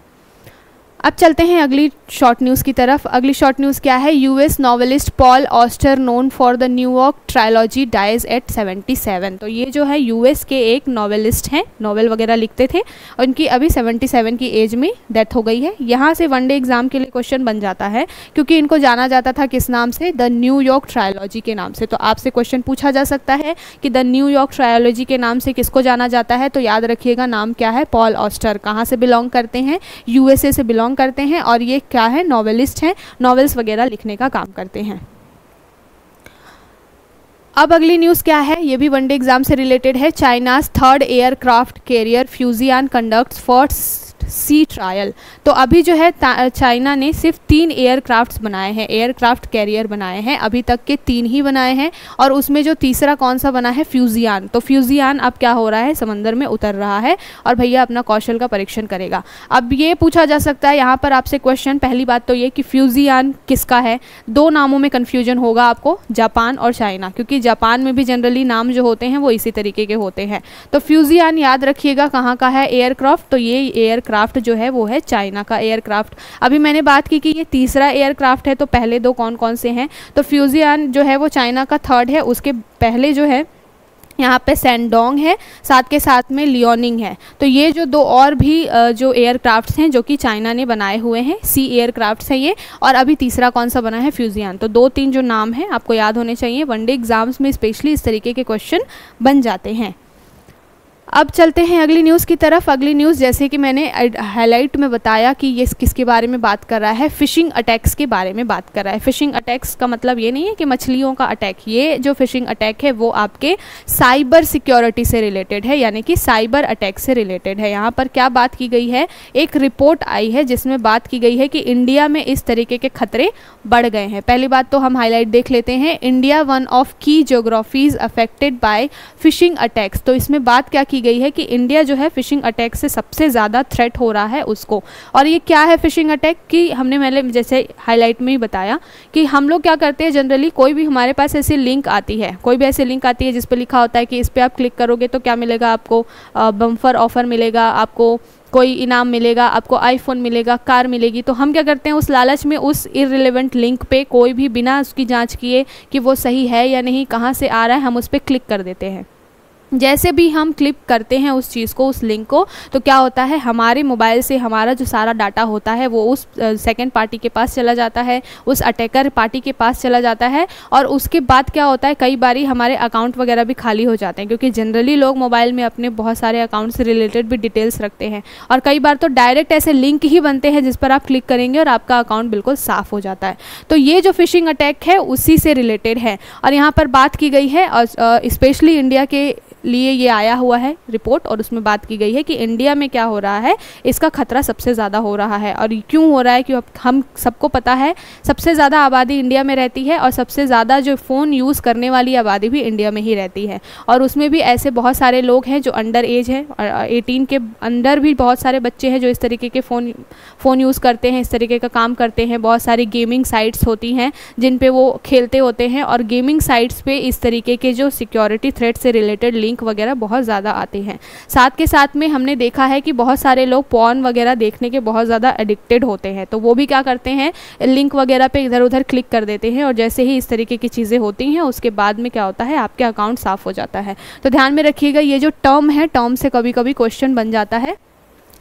[SPEAKER 1] अब चलते हैं अगली शॉर्ट न्यूज़ की तरफ। अगली शॉर्ट न्यूज़ क्या है, US novelist Paul Auster known for the New York trilogy dies at 77। तो ये जो है यूएस के एक नॉवेलिस्ट हैं, नॉवेल वगैरह लिखते थे, और उनकी अभी 77 की एज में डेथ हो गई है। यहाँ से वनडे एग्जाम के लिए क्वेश्चन बन जाता है, क्योंकि इनको जाना जाता था किस नाम से, द न्यूयॉर्क ट्रायलॉजी के नाम से। तो आपसे क्वेश्चन पूछा जा सकता है कि द न्यूयॉर्क ट्रायलॉजी के नाम से किसको जाना जाता है, तो याद रखिएगा नाम क्या है, पॉल ऑस्टर। कहाँ से बिलोंग करते हैं, यूएसए से बिलोंग करते हैं, और ये क्या है, नॉवेलिस्ट हैं, नॉवेल्स वगैरह लिखने का काम करते हैं। अब अगली न्यूज़ क्या है, ये भी वनडे एग्जाम से रिलेटेड है। China's third aircraft carrier Fujian conducts first sea trial. तो अभी जो है चाइना ने सिर्फ 3 एयरक्राफ्ट्स बनाए हैं, एयरक्राफ्ट कैरियर बनाए हैं, अभी तक के 3 ही बनाए हैं, और उसमें जो तीसरा कौन सा बना है, फ्यूजियान। तो फ्यूजियान अब क्या हो रहा है, समंदर में उतर रहा है और भैया अपना कौशल का परीक्षण करेगा। अब ये पूछा जा सकता है यहाँ पर आपसे क्वेश्चन, पहली बात तो ये कि फ्यूजियान किसका है। 2 नामों में कन्फ्यूजन होगा आपको, जापान और चाइना, क्योंकि जापान में भी जनरली नाम जो होते हैं वो इसी तरीके के होते हैं। तो फ्यूजियान याद रखिएगा कहाँ का है एयरक्राफ्ट, तो ये एयरक्राफ्ट जो है वो है चाइना का एयरक्राफ्ट। अभी मैंने बात की कि ये तीसरा एयरक्राफ्ट है, तो पहले 2 कौन कौन से हैं, तो फ्यूजियान जो है वो चाइना का थर्ड है, उसके पहले जो है यहाँ पे सैंडोंग है, साथ के साथ में लियोनिंग है। तो ये जो 2 और भी जो एयरक्राफ्ट्स हैं जो कि चाइना ने बनाए हुए हैं, सी एयरक्राफ्ट्स हैं ये, और अभी तीसरा कौन सा बना है, फ्यूजियान। तो 2-3 जो नाम हैं आपको याद होने चाहिए, वनडे एग्जाम्स में स्पेशली इस तरीके के क्वेश्चन बन जाते हैं। अब चलते हैं अगली न्यूज़ की तरफ। अगली न्यूज़ जैसे कि मैंने हाईलाइट में बताया कि ये किसके बारे में बात कर रहा है, फ़िशिंग अटैक्स के बारे में बात कर रहा है। फ़िशिंग अटैक्स का मतलब ये नहीं है कि मछलियों का अटैक, ये जो फ़िशिंग अटैक है वो आपके साइबर सिक्योरिटी से रिलेटेड है, यानी कि साइबर अटैक से रिलेटेड है। यहाँ पर क्या बात की गई है, एक रिपोर्ट आई है जिसमें बात की गई है कि इंडिया में इस तरीके के खतरे बढ़ गए हैं। पहली बात तो हम हाईलाइट देख लेते हैं, इंडिया वन ऑफ की geographies affected by phishing attacks. तो इसमें बात क्या की गई है कि इंडिया जो है फ़िशिंग अटैक से सबसे ज़्यादा थ्रेट हो रहा है उसको। और ये क्या है फ़िशिंग अटैक की, हमने मैंने जैसे हाईलाइट में ही बताया कि हम लोग क्या करते हैं, जनरली कोई भी हमारे पास ऐसी लिंक आती है, कोई भी ऐसी लिंक आती है जिस पर लिखा होता है कि इस पर आप क्लिक करोगे तो क्या मिलेगा, आपको बम्पर ऑफर मिलेगा, आपको कोई इनाम मिलेगा, आपको आईफोन मिलेगा, कार मिलेगी। तो हम क्या करते हैं, उस लालच में उस इररिलेवेंट लिंक पे कोई भी बिना उसकी जांच किए कि वो सही है या नहीं, कहाँ से आ रहा है, हम उस पर क्लिक कर देते हैं। जैसे भी हम क्लिक करते हैं उस चीज़ को, उस लिंक को, तो क्या होता है, हमारे मोबाइल से हमारा जो सारा डाटा होता है वो उस सेकंड पार्टी के पास चला जाता है, उस अटैकर पार्टी के पास चला जाता है। और उसके बाद क्या होता है, कई बारी हमारे अकाउंट वगैरह भी खाली हो जाते हैं, क्योंकि जनरली लोग मोबाइल में अपने बहुत सारे अकाउंट से रिलेटेड भी डिटेल्स रखते हैं, और कई बार तो डायरेक्ट ऐसे लिंक ही बनते हैं जिस पर आप क्लिक करेंगे और आपका अकाउंट बिल्कुल साफ़ हो जाता है। तो ये जो फ़िशिंग अटैक है उसी से रिलेटेड है, और यहाँ पर बात की गई है, और स्पेशली इंडिया के लिए ये आया हुआ है रिपोर्ट, और उसमें बात की गई है कि इंडिया में क्या हो रहा है, इसका खतरा सबसे ज़्यादा हो रहा है। और क्यों हो रहा है, क्यों, हम सबको पता है सबसे ज़्यादा आबादी इंडिया में रहती है, और सबसे ज़्यादा जो फ़ोन यूज़ करने वाली आबादी भी इंडिया में ही रहती है, और उसमें भी ऐसे बहुत सारे लोग हैं जो अंडर एज है, और 18 के अंदर भी बहुत सारे बच्चे हैं जो इस तरीके के फ़ोन यूज़ करते हैं, इस तरीके का काम करते हैं। बहुत सारी गेमिंग साइट्स होती हैं जिन पे वो खेलते होते हैं, और गेमिंग साइट्स पे इस तरीके के जो सिक्योरिटी थ्रेट से रिलेटेड लिंक वगैरह बहुत ज़्यादा आते हैं। साथ के साथ में हमने देखा है कि बहुत सारे लोग पॉर्न वगैरह देखने के बहुत ज़्यादा एडिक्टेड होते हैं, तो वो भी क्या करते हैं, लिंक वगैरह पे इधर उधर क्लिक कर देते हैं, और जैसे ही इस तरीके की चीज़ें होती हैं उसके बाद में क्या होता है, आपके अकाउंट साफ़ हो जाता है। तो ध्यान में रखिएगा, ये जो टर्म है, टर्म से कभी कभी क्वेश्चन बन जाता है।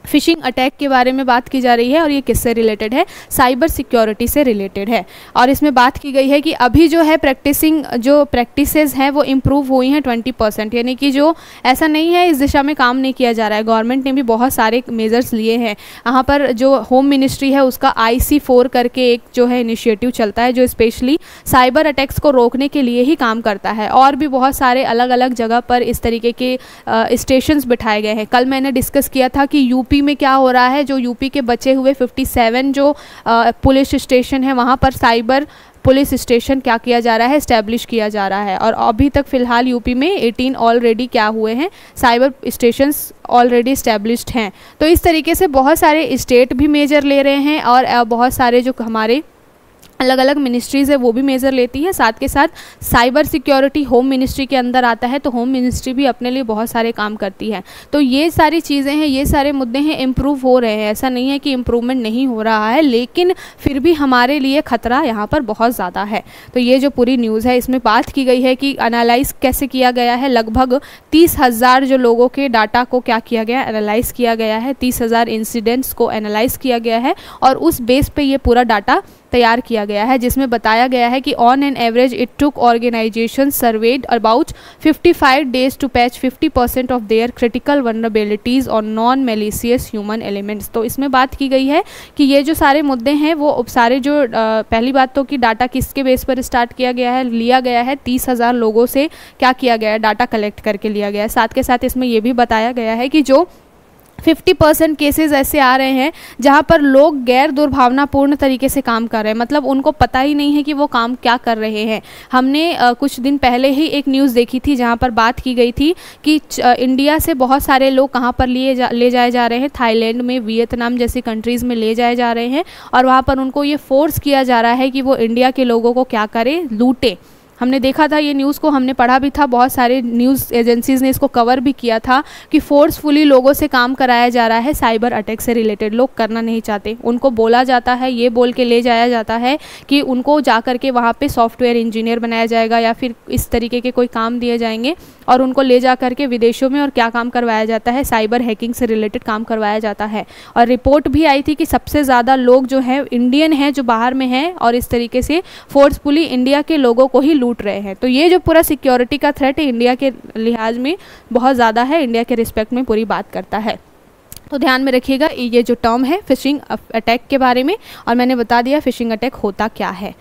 [SPEAKER 1] फ़िशिंग अटैक के बारे में बात की जा रही है, और ये किससे रिलेटेड है, साइबर सिक्योरिटी से रिलेटेड है। और इसमें बात की गई है कि अभी जो है प्रैक्टिसेस हैं वो इम्प्रूव हुई हैं 20%, यानी कि जो ऐसा नहीं है इस दिशा में काम नहीं किया जा रहा है, गवर्नमेंट ने भी बहुत सारे मेजर्स लिए हैं। यहाँ पर जो होम मिनिस्ट्री है उसका IC4 करके एक जो है इनिशिएटिव चलता है जो स्पेशली साइबर अटैक्स को रोकने के लिए ही काम करता है, और भी बहुत सारे अलग अलग जगह पर इस तरीके के स्टेशंस बिठाए गए हैं। कल मैंने डिस्कस किया था कि यूपी में क्या हो रहा है, जो यूपी के बचे हुए 57 जो पुलिस स्टेशन है वहाँ पर साइबर पुलिस स्टेशन क्या किया जा रहा है, इस्टेब्लिश किया जा रहा है। और अभी तक फ़िलहाल यूपी में 18 ऑलरेडी क्या हुए हैं, साइबर स्टेशंस ऑलरेडी इस्टेब्लिश्ड हैं। तो इस तरीके से बहुत सारे स्टेट भी मेजर ले रहे हैं, और बहुत सारे जो हमारे अलग अलग मिनिस्ट्रीज़ है वो भी मेज़र लेती है। साथ के साथ साइबर सिक्योरिटी होम मिनिस्ट्री के अंदर आता है, तो होम मिनिस्ट्री भी अपने लिए बहुत सारे काम करती है। तो ये सारी चीज़ें हैं, ये सारे मुद्दे हैं, इम्प्रूव हो रहे हैं, ऐसा नहीं है कि इम्प्रूवमेंट नहीं हो रहा है, लेकिन फिर भी हमारे लिए ख़तरा यहाँ पर बहुत ज़्यादा है। तो ये जो पूरी न्यूज़ है इसमें बात की गई है कि एनालाइज कैसे किया गया है, लगभग 30,000 जो लोगों के डाटा को क्या किया गया, एनालाइज किया गया है, 30,000 इंसिडेंट्स को एनालाइज किया गया है और उस बेस पे ये पूरा डाटा तैयार किया गया है, जिसमें बताया गया है कि on an average it took organisation served about 55 days to patch 50% of their critical vulnerabilities और नॉन मेलिशियस ह्यूमन एलिमेंट्स। तो इसमें बात की गई है कि ये जो सारे मुद्दे हैं वो सारे जो पहली बात तो कि डाटा किसके बेस पर स्टार्ट किया गया है, लिया गया है 30,000 लोगों से क्या किया गया है, डाटा कलेक्ट करके लिया गया है। साथ के साथ इसमें ये भी बताया गया है कि जो 50% केसेस ऐसे आ रहे हैं जहां पर लोग गैर दुर्भावनापूर्ण तरीके से काम कर रहे हैं, मतलब उनको पता ही नहीं है कि वो काम क्या कर रहे हैं। हमने कुछ दिन पहले ही एक न्यूज़ देखी थी जहां पर बात की गई थी कि इंडिया से बहुत सारे लोग कहां पर ले जाए जा रहे हैं, थाईलैंड में, वियतनाम जैसी कंट्रीज़ में ले जाए जा रहे हैं और वहाँ पर उनको ये फोर्स किया जा रहा है कि वो इंडिया के लोगों को क्या करें, लूटे। हमने देखा था ये न्यूज़ को, हमने पढ़ा भी था, बहुत सारे न्यूज़ एजेंसीज़ ने इसको कवर भी किया था कि फोर्सफुली लोगों से काम कराया जा रहा है, साइबर अटैक से रिलेटेड। लोग करना नहीं चाहते, उनको बोला जाता है, ये बोल के ले जाया जाता है कि उनको जा कर के वहाँ पे सॉफ्टवेयर इंजीनियर बनाया जाएगा या फिर इस तरीके के कोई काम दिए जाएंगे और उनको ले जा कर के विदेशों में और क्या काम करवाया जाता है, साइबर हैकिंग से रिलेटेड काम करवाया जाता है। और रिपोर्ट भी आई थी कि सबसे ज़्यादा लोग जो हैं इंडियन हैं जो बाहर में हैं और इस तरीके से फोर्सफुली इंडिया के लोगों को ही लूट रहे हैं। तो ये जो पूरा सिक्योरिटी का थ्रेट है इंडिया के लिहाज में बहुत ज़्यादा है, इंडिया के रिस्पेक्ट में पूरी बात करता है। तो ध्यान में रखिएगा ये जो टर्म है फिशिंग अटैक के बारे में, और मैंने बता दिया फिशिंग अटैक होता क्या है।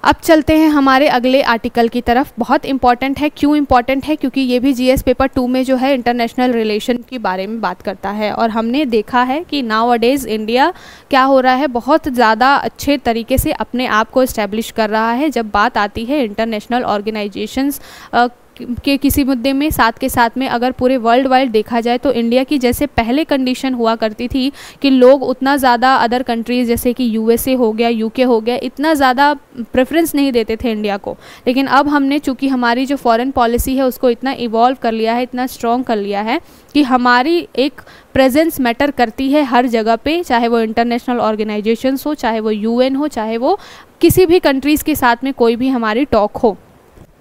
[SPEAKER 1] अब चलते हैं हमारे अगले आर्टिकल की तरफ। बहुत इंपॉर्टेंट है, क्यों इंपॉर्टेंट है, क्योंकि ये भी जीएस पेपर 2 में जो है इंटरनेशनल रिलेशन के बारे में बात करता है। और हमने देखा है कि नाउ-अ-डेज़ इंडिया क्या हो रहा है, बहुत ज़्यादा अच्छे तरीके से अपने आप को इस्टेब्लिश कर रहा है जब बात आती है इंटरनेशनल ऑर्गेनाइजेशंस के किसी मुद्दे में। साथ के साथ में अगर पूरे वर्ल्ड वाइड देखा जाए तो इंडिया की जैसे पहले कंडीशन हुआ करती थी कि लोग उतना ज़्यादा अदर कंट्रीज़ जैसे कि यूएसए हो गया, यूके हो गया, इतना ज़्यादा प्रेफरेंस नहीं देते थे इंडिया को। लेकिन अब हमने चूँकि हमारी जो फॉरेन पॉलिसी है उसको इतना इवॉल्व कर लिया है, इतना स्ट्रॉन्ग कर लिया है कि हमारी एक प्रेजेंस मैटर करती है हर जगह पे, चाहे वो इंटरनेशनल ऑर्गेनाइजेशंस हो, चाहे वो यूएन हो, चाहे वो किसी भी कंट्रीज़ के साथ में कोई भी हमारी टॉक हो।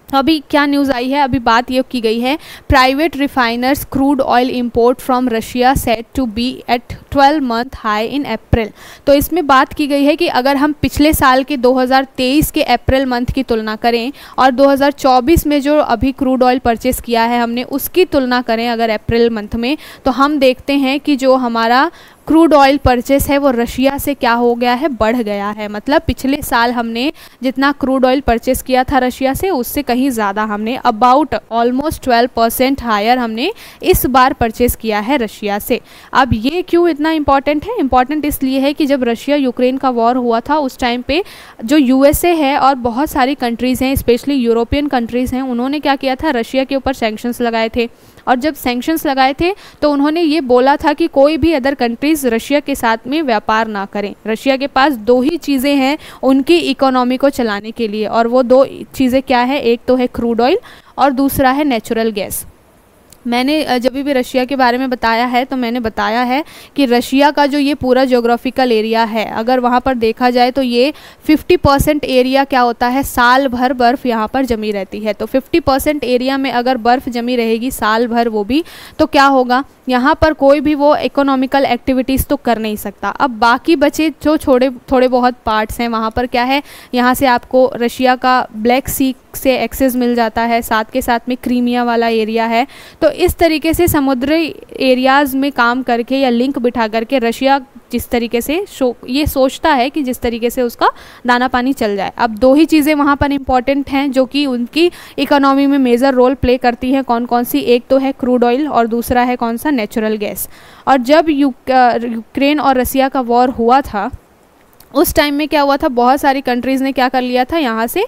[SPEAKER 1] अभी क्या न्यूज़ आई है, अभी बात ये की गई है, private refiners crude oil import from Russia set to be at 12-month high in April. तो इसमें बात की गई है कि अगर हम पिछले साल के 2023 के अप्रैल मंथ की तुलना करें और 2024 में जो अभी क्रूड ऑयल परचेस किया है हमने उसकी तुलना करें अगर अप्रैल मंथ में, तो हम देखते हैं कि जो हमारा क्रूड ऑयल परचेस है वो रशिया से क्या हो गया है, बढ़ गया है। मतलब पिछले साल हमने जितना क्रूड ऑयल परचेस किया था रशिया से उससे कहीं ज़्यादा हमने अबाउट ऑलमोस्ट 12% हायर हमने इस बार परचेस किया है रशिया से। अब ये क्यों इतना इम्पॉर्टेंट है, इम्पॉर्टेंट इसलिए है कि जब रशिया यूक्रेन का वॉर हुआ था उस टाइम पे जो यूएसए है और बहुत सारी कंट्रीज़ हैं, स्पेशली यूरोपियन कंट्रीज़ हैं, उन्होंने क्या किया था, रशिया के ऊपर सैंक्शंस लगाए थे। और जब सैंक्शंस लगाए थे तो उन्होंने ये बोला था कि कोई भी अदर कंट्रीज़ रशिया के साथ में व्यापार ना करें। रशिया के पास 2 ही चीज़ें हैं उनकी इकोनॉमी को चलाने के लिए, और वो 2 चीज़ें क्या है, एक तो है क्रूड ऑयल और दूसरा है नेचुरल गैस। मैंने जब भी रशिया के बारे में बताया है तो मैंने बताया है कि रशिया का जो ये पूरा ज्योग्राफिकल एरिया है, अगर वहाँ पर देखा जाए तो ये 50% एरिया क्या होता है, साल भर बर्फ़ यहाँ पर जमी रहती है। तो 50% एरिया में अगर बर्फ़ जमी रहेगी साल भर वो भी, तो क्या होगा, यहाँ पर कोई भी वो इकोनॉमिकल एक्टिविटीज़ तो कर नहीं सकता। अब बाकी बचे जो थोड़े बहुत पार्ट्स हैं वहाँ पर क्या है, यहाँ से आपको रशिया का ब्लैक सी से एक्सेस मिल जाता है, साथ के साथ में क्रीमिया वाला एरिया है। तो इस तरीके से समुद्री एरियाज़ में काम करके या लिंक बिठा करके रशिया जिस तरीके से ये सोचता है कि जिस तरीके से उसका दाना पानी चल जाए। अब 2 ही चीज़ें वहाँ पर इम्पॉर्टेंट हैं जो कि उनकी इकोनॉमी में मेजर रोल प्ले करती हैं। कौन कौन सी, एक तो है क्रूड ऑयल और दूसरा है कौन सा, नेचुरल गैस। और जब यूक्रेन और रसिया का वॉर हुआ था उस टाइम में क्या हुआ था, बहुत सारी कंट्रीज़ ने क्या कर लिया था, यहाँ से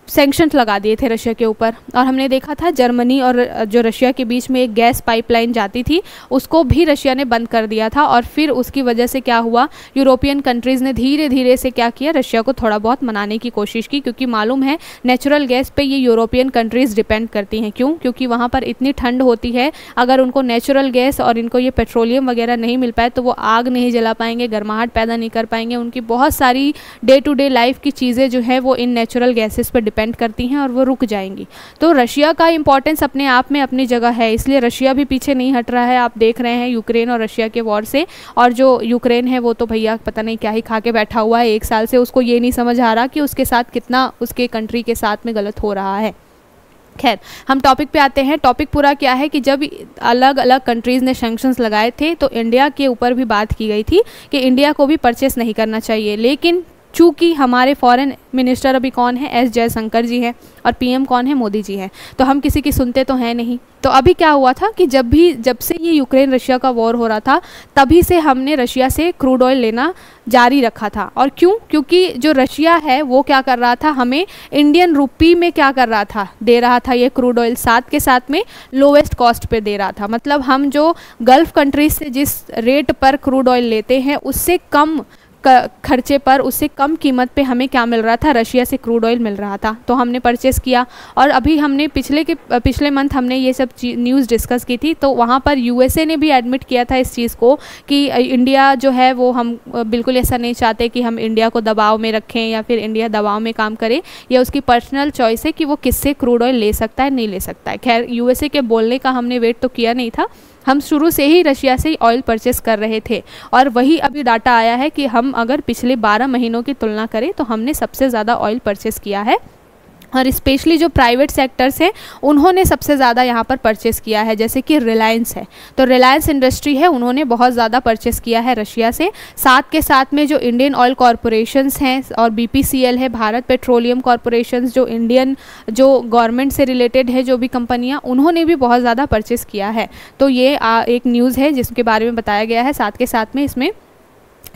[SPEAKER 1] सैंक्शंस लगा दिए थे रशिया के ऊपर। और हमने देखा था जर्मनी और जो रशिया के बीच में एक गैस पाइपलाइन जाती थी उसको भी रशिया ने बंद कर दिया था। और फिर उसकी वजह से क्या हुआ, यूरोपियन कंट्रीज़ ने धीरे धीरे से क्या किया, रशिया को थोड़ा बहुत मनाने की कोशिश की, क्योंकि मालूम है नेचुरल गैस पे ये यूरोपियन कंट्रीज़ डिपेंड करती हैं। क्यों? क्योंकि वहाँ पर इतनी ठंड होती है, अगर उनको नेचुरल गैस और इनको ये पेट्रोलियम वगैरह नहीं मिल पाए तो वो आग नहीं जला पाएंगे, गर्माहट पैदा नहीं कर पाएंगे। उनकी बहुत सारी डे टू डे लाइफ की चीज़ें जो है वो इन नेचुरल गैसेस पर डिपेंड करती हैं और वो रुक जाएंगी। तो रशिया का इंपॉर्टेंस अपने आप में अपनी जगह है, इसलिए रशिया भी पीछे नहीं हट रहा है। आप देख रहे हैं यूक्रेन और रशिया के वॉर से। और जो यूक्रेन है वो तो भैया पता नहीं क्या ही खा के बैठा हुआ है 1 साल से, उसको ये नहीं समझ आ रहा कि उसके साथ कितना उसके कंट्री के साथ में गलत हो रहा है। खैर, हम टॉपिक पे आते हैं। टॉपिक पूरा क्या है कि जब अलग अलग कंट्रीज़ ने सैंक्शंस लगाए थे तो इंडिया के ऊपर भी बात की गई थी कि इंडिया को भी परचेस नहीं करना चाहिए। लेकिन चूँकि हमारे फॉरेन मिनिस्टर अभी कौन है, एस जयशंकर जी हैं, और पीएम कौन है, मोदी जी हैं, तो हम किसी की सुनते तो हैं नहीं। तो अभी क्या हुआ था कि जब से ये यूक्रेन रशिया का वॉर हो रहा था तभी से हमने रशिया से क्रूड ऑयल लेना जारी रखा था। और क्यों? क्योंकि जो रशिया है वो क्या कर रहा था, हमें इंडियन रुपी में क्या कर रहा था, दे रहा था ये क्रूड ऑयल, साथ के साथ में लोवेस्ट कॉस्ट पे दे रहा था। मतलब हम जो गल्फ़ कंट्रीज से जिस रेट पर क्रूड ऑयल लेते हैं उससे कम खर्चे पर, उससे कम कीमत पे हमें क्या मिल रहा था, रशिया से क्रूड ऑयल मिल रहा था। तो हमने परचेस किया। और अभी हमने पिछले मंथ हमने ये सब न्यूज़ डिस्कस की थी, तो वहाँ पर यूएसए ने भी एडमिट किया था इस चीज़ को कि इंडिया जो है वो, हम बिल्कुल ऐसा नहीं चाहते कि हम इंडिया को दबाव में रखें या फिर इंडिया दबाव में काम करे। यह उसकी पर्सनल चॉइस है कि वो किससे क्रूड ऑयल ले सकता है, नहीं ले सकता है। खैर, यूएसए के बोलने का हमने वेट तो किया नहीं था, हम शुरू से ही रशिया से ऑयल परचेस कर रहे थे। और वही अभी डाटा आया है कि हम अगर पिछले 12 महीनों की तुलना करें तो हमने सबसे ज़्यादा ऑयल परचेस किया है। और स्पेशली जो प्राइवेट सेक्टर्स हैं उन्होंने सबसे ज़्यादा यहाँ पर परचेस किया है, जैसे कि रिलायंस है, तो रिलायंस इंडस्ट्री है, उन्होंने बहुत ज़्यादा परचेस किया है रशिया से। साथ के साथ में जो इंडियन ऑयल कॉरपोरेशंस हैं और बीपीसीएल है, भारत पेट्रोलियम कॉरपोरेशंस, जो इंडियन जो गवर्नमेंट से रिलेटेड है जो भी कंपनियाँ, उन्होंने भी बहुत ज़्यादा परचेस किया है। तो ये एक न्यूज़ है जिसके बारे में बताया गया है। साथ के साथ में इसमें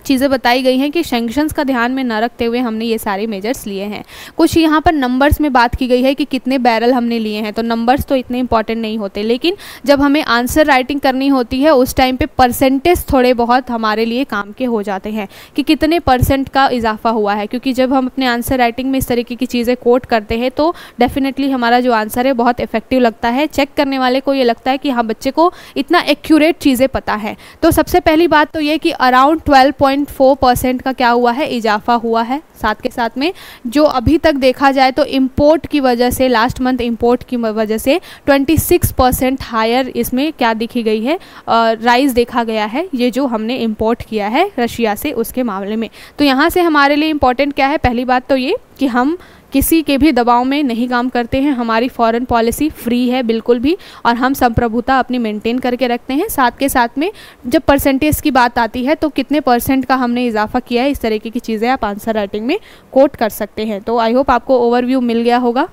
[SPEAKER 1] चीज़ें बताई गई हैं कि सैंक्शंस का ध्यान में न रखते हुए हमने ये सारे मेजर्स लिए हैं। कुछ यहाँ पर नंबर्स में बात की गई है कि कितने बैरल हमने लिए हैं, तो नंबर्स तो इतने इंपॉर्टेंट नहीं होते, लेकिन जब हमें आंसर राइटिंग करनी होती है उस टाइम पे परसेंटेज थोड़े बहुत हमारे लिए काम के हो जाते हैं कि कितने % का इजाफा हुआ है। क्योंकि जब हम अपने आंसर राइटिंग में इस तरीके की चीज़ें कोट करते हैं तो डेफिनेटली हमारा जो आंसर है बहुत इफेक्टिव लगता है। चेक करने वाले को ये लगता है कि हाँ, बच्चे को इतना एक्यूरेट चीज़ें पता है। तो सबसे पहली बात तो ये कि अराउंड 12.4% का क्या हुआ है, इजाफा हुआ है। साथ के साथ में जो अभी तक देखा जाए तो इंपोर्ट की वजह से, लास्ट मंथ इंपोर्ट की वजह से 26% हायर इसमें क्या दिखी गई है, राइज देखा गया है, ये जो हमने इंपोर्ट किया है रशिया से उसके मामले में। तो यहाँ से हमारे लिए इम्पोर्टेंट क्या है, पहली बात तो ये कि हम किसी के भी दबाव में नहीं काम करते हैं, हमारी फॉरेन पॉलिसी फ्री है बिल्कुल भी, और हम संप्रभुता अपनी मेंटेन करके रखते हैं। साथ के साथ में जब परसेंटेज की बात आती है तो कितने % का हमने इजाफा किया है, इस तरीके की चीज़ें आप आंसर राइटिंग में कोट कर सकते हैं। तो आई होप आपको ओवरव्यू मिल गया होगा।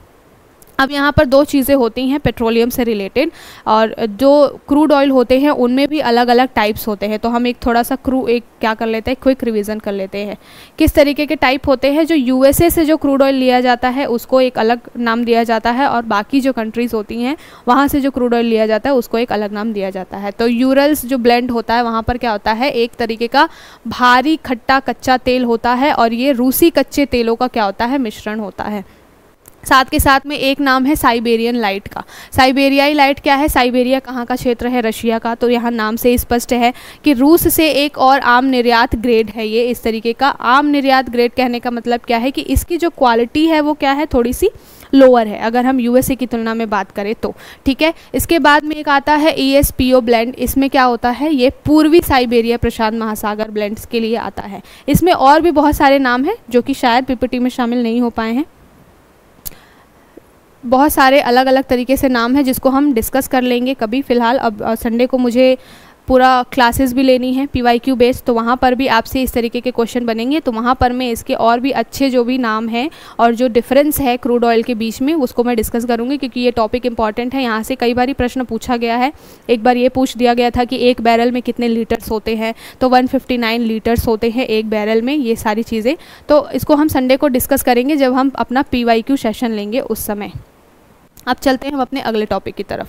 [SPEAKER 1] अब यहाँ पर 2 चीज़ें होती हैं पेट्रोलियम से रिलेटेड, और जो क्रूड ऑयल होते हैं उनमें भी अलग अलग टाइप्स होते हैं। तो हम एक थोड़ा सा क्या कर लेते हैं, क्विक रिवीजन कर लेते हैं किस तरीके के टाइप होते हैं। जो यूएसए से जो क्रूड ऑयल लिया जाता है उसको एक अलग नाम दिया जाता है, और बाकी जो कंट्रीज़ होती हैं वहाँ से जो क्रूड ऑयल लिया जाता है उसको एक अलग नाम दिया जाता है। तो यूरल्स जो ब्लेंड होता है वहाँ पर क्या होता है, एक तरीके का भारी खट्टा कच्चा तेल होता है, और ये रूसी कच्चे तेलों का क्या होता है, मिश्रण होता है। साथ के साथ में एक नाम है साइबेरियन लाइट का। साइबेरियाई लाइट क्या है, साइबेरिया कहाँ का क्षेत्र है, रशिया का। तो यहाँ नाम से स्पष्ट है कि रूस से एक और आम निर्यात ग्रेड है ये, इस तरीके का आम निर्यात ग्रेड। कहने का मतलब क्या है कि इसकी जो क्वालिटी है वो क्या है, थोड़ी सी लोअर है अगर हम यूएसए की तुलना में बात करें तो, ठीक है। इसके बाद में एक आता है ESPO ब्लेंड। इसमें क्या होता है, ये पूर्वी साइबेरिया प्रशांत महासागर ब्लेंड्स के लिए आता है। इसमें और भी बहुत सारे नाम हैं जो कि शायद PPT में शामिल नहीं हो पाए हैं। बहुत सारे अलग अलग तरीके से नाम है जिसको हम डिस्कस कर लेंगे कभी। फ़िलहाल अब संडे को मुझे पूरा क्लासेस भी लेनी है PYQ बेस्ड, तो वहाँ पर भी आपसे इस तरीके के क्वेश्चन बनेंगे। तो वहाँ पर मैं इसके और भी अच्छे जो भी नाम हैं और जो डिफरेंस है क्रूड ऑयल के बीच में उसको मैं डिस्कस करूँगी, क्योंकि ये टॉपिक इंपॉर्टेंट है। यहाँ से कई बार प्रश्न पूछा गया है। एक बार ये पूछ दिया गया था कि एक बैरल में कितने लीटर्स होते हैं, तो 159 लीटर्स होते हैं एक बैरल में, ये सारी चीज़ें। तो इसको हम संडे को डिस्कस करेंगे जब हम अपना PYQ सेशन लेंगे उस समय। अब चलते हैं हम अपने अगले टॉपिक की तरफ।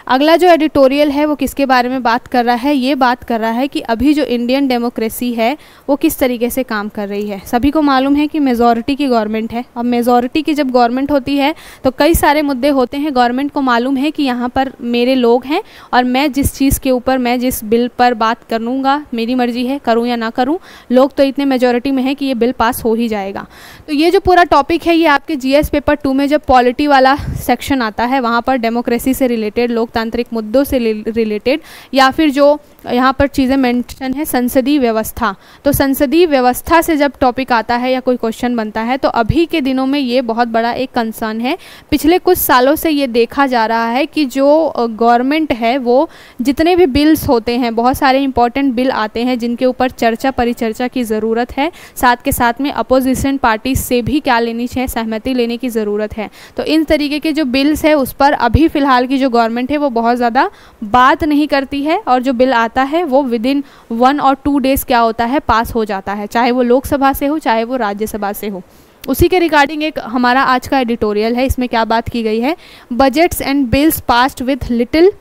[SPEAKER 1] अगला जो एडिटोरियल है वो किसके बारे में बात कर रहा है? ये बात कर रहा है कि अभी जो इंडियन डेमोक्रेसी है वो किस तरीके से काम कर रही है। सभी को मालूम है कि मेजॉरिटी की गवर्नमेंट है। अब मेजॉरिटी की जब गवर्नमेंट होती है तो कई सारे मुद्दे होते हैं। गवर्नमेंट को मालूम है कि यहाँ पर मेरे लोग हैं और मैं जिस चीज़ के ऊपर, मैं जिस बिल पर बात करूँगा, मेरी मर्जी है करूँ या ना करूँ, लोग तो इतने मेजॉरिटी में है कि ये बिल पास हो ही जाएगा। तो ये जो पूरा टॉपिक है ये आपके GS पेपर 2 में जब पॉलिटी वाला सेक्शन आता है वहाँ पर डेमोक्रेसी से रिलेटेड, लोकतांत्रिक मुद्दों से रिलेटेड, या फिर जो यहाँ पर चीज़ें मेंशन है संसदीय व्यवस्था, तो संसदीय व्यवस्था से जब टॉपिक आता है या कोई क्वेश्चन बनता है तो अभी के दिनों में ये बहुत बड़ा एक कंसर्न है। पिछले कुछ सालों से ये देखा जा रहा है कि जो गवर्नमेंट है वो जितने भी बिल्स होते हैं, बहुत सारे इंपॉर्टेंट बिल आते हैं जिनके ऊपर चर्चा परिचर्चा की ज़रूरत है, साथ के साथ में अपोजिशन पार्टी से भी क्या लेनी चाहिए, सहमति लेने की ज़रूरत है। तो इन तरीके के जो बिल्स है उस पर अभी फ़िलहाल की जो गवर्नमेंट है वो बहुत ज़्यादा बात नहीं करती है, और जो बिल आता है वो विदिन 1 और 2 डेज़ क्या होता है, पास हो जाता है, चाहे वो लोकसभा से हो चाहे वो राज्यसभा से हो। उसी के रिगार्डिंग एक हमारा आज का एडिटोरियल है। इसमें क्या बात की गई है? Budgets and bills passed with little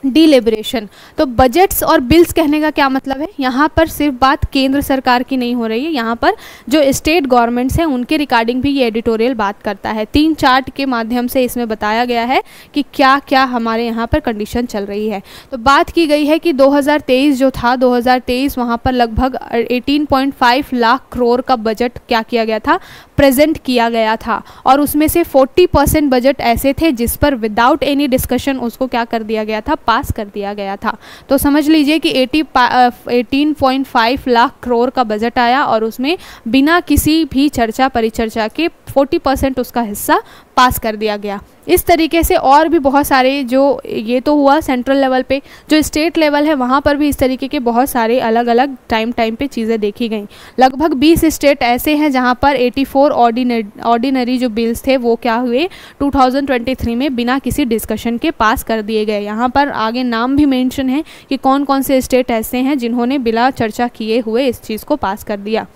[SPEAKER 1] डिलिबरेशन। तो बजट्स और बिल्स कहने का क्या मतलब है? यहाँ पर सिर्फ बात केंद्र सरकार की नहीं हो रही है, यहाँ पर जो स्टेट गवर्नमेंट्स हैं उनके रिगार्डिंग भी ये एडिटोरियल बात करता है। 3 चार्ट के माध्यम से इसमें बताया गया है कि क्या क्या हमारे यहाँ पर कंडीशन चल रही है। तो बात की गई है कि 2023 जो था, 2023 वहाँ पर लगभग 18.5 लाख करोड़ का बजट क्या किया गया था, प्रेजेंट किया गया था, और उसमें से 40% बजट ऐसे थे जिस पर विदाउट एनी डिस्कशन उसको क्या कर दिया गया था, पास कर दिया गया था। तो समझ लीजिए कि 18.5 लाख करोड़ का बजट आया और उसमें बिना किसी भी चर्चा परिचर्चा के 40% उसका हिस्सा पास कर दिया गया। इस तरीके से और भी बहुत सारे, जो ये तो हुआ सेंट्रल लेवल पे, जो स्टेट लेवल है वहाँ पर भी इस तरीके के बहुत सारे अलग अलग टाइम पे चीज़ें देखी गई। लगभग 20 स्टेट ऐसे हैं जहाँ पर 84 ऑर्डिनरी जो बिल्स थे वो क्या हुए 2023 में बिना किसी डिस्कशन के पास कर दिए गए। यहाँ पर आगे नाम भी मेंशन है कि कौन कौन से स्टेट ऐसे हैं जिन्होंने बिना चर्चा किए हुए इस चीज़ को पास कर दिया।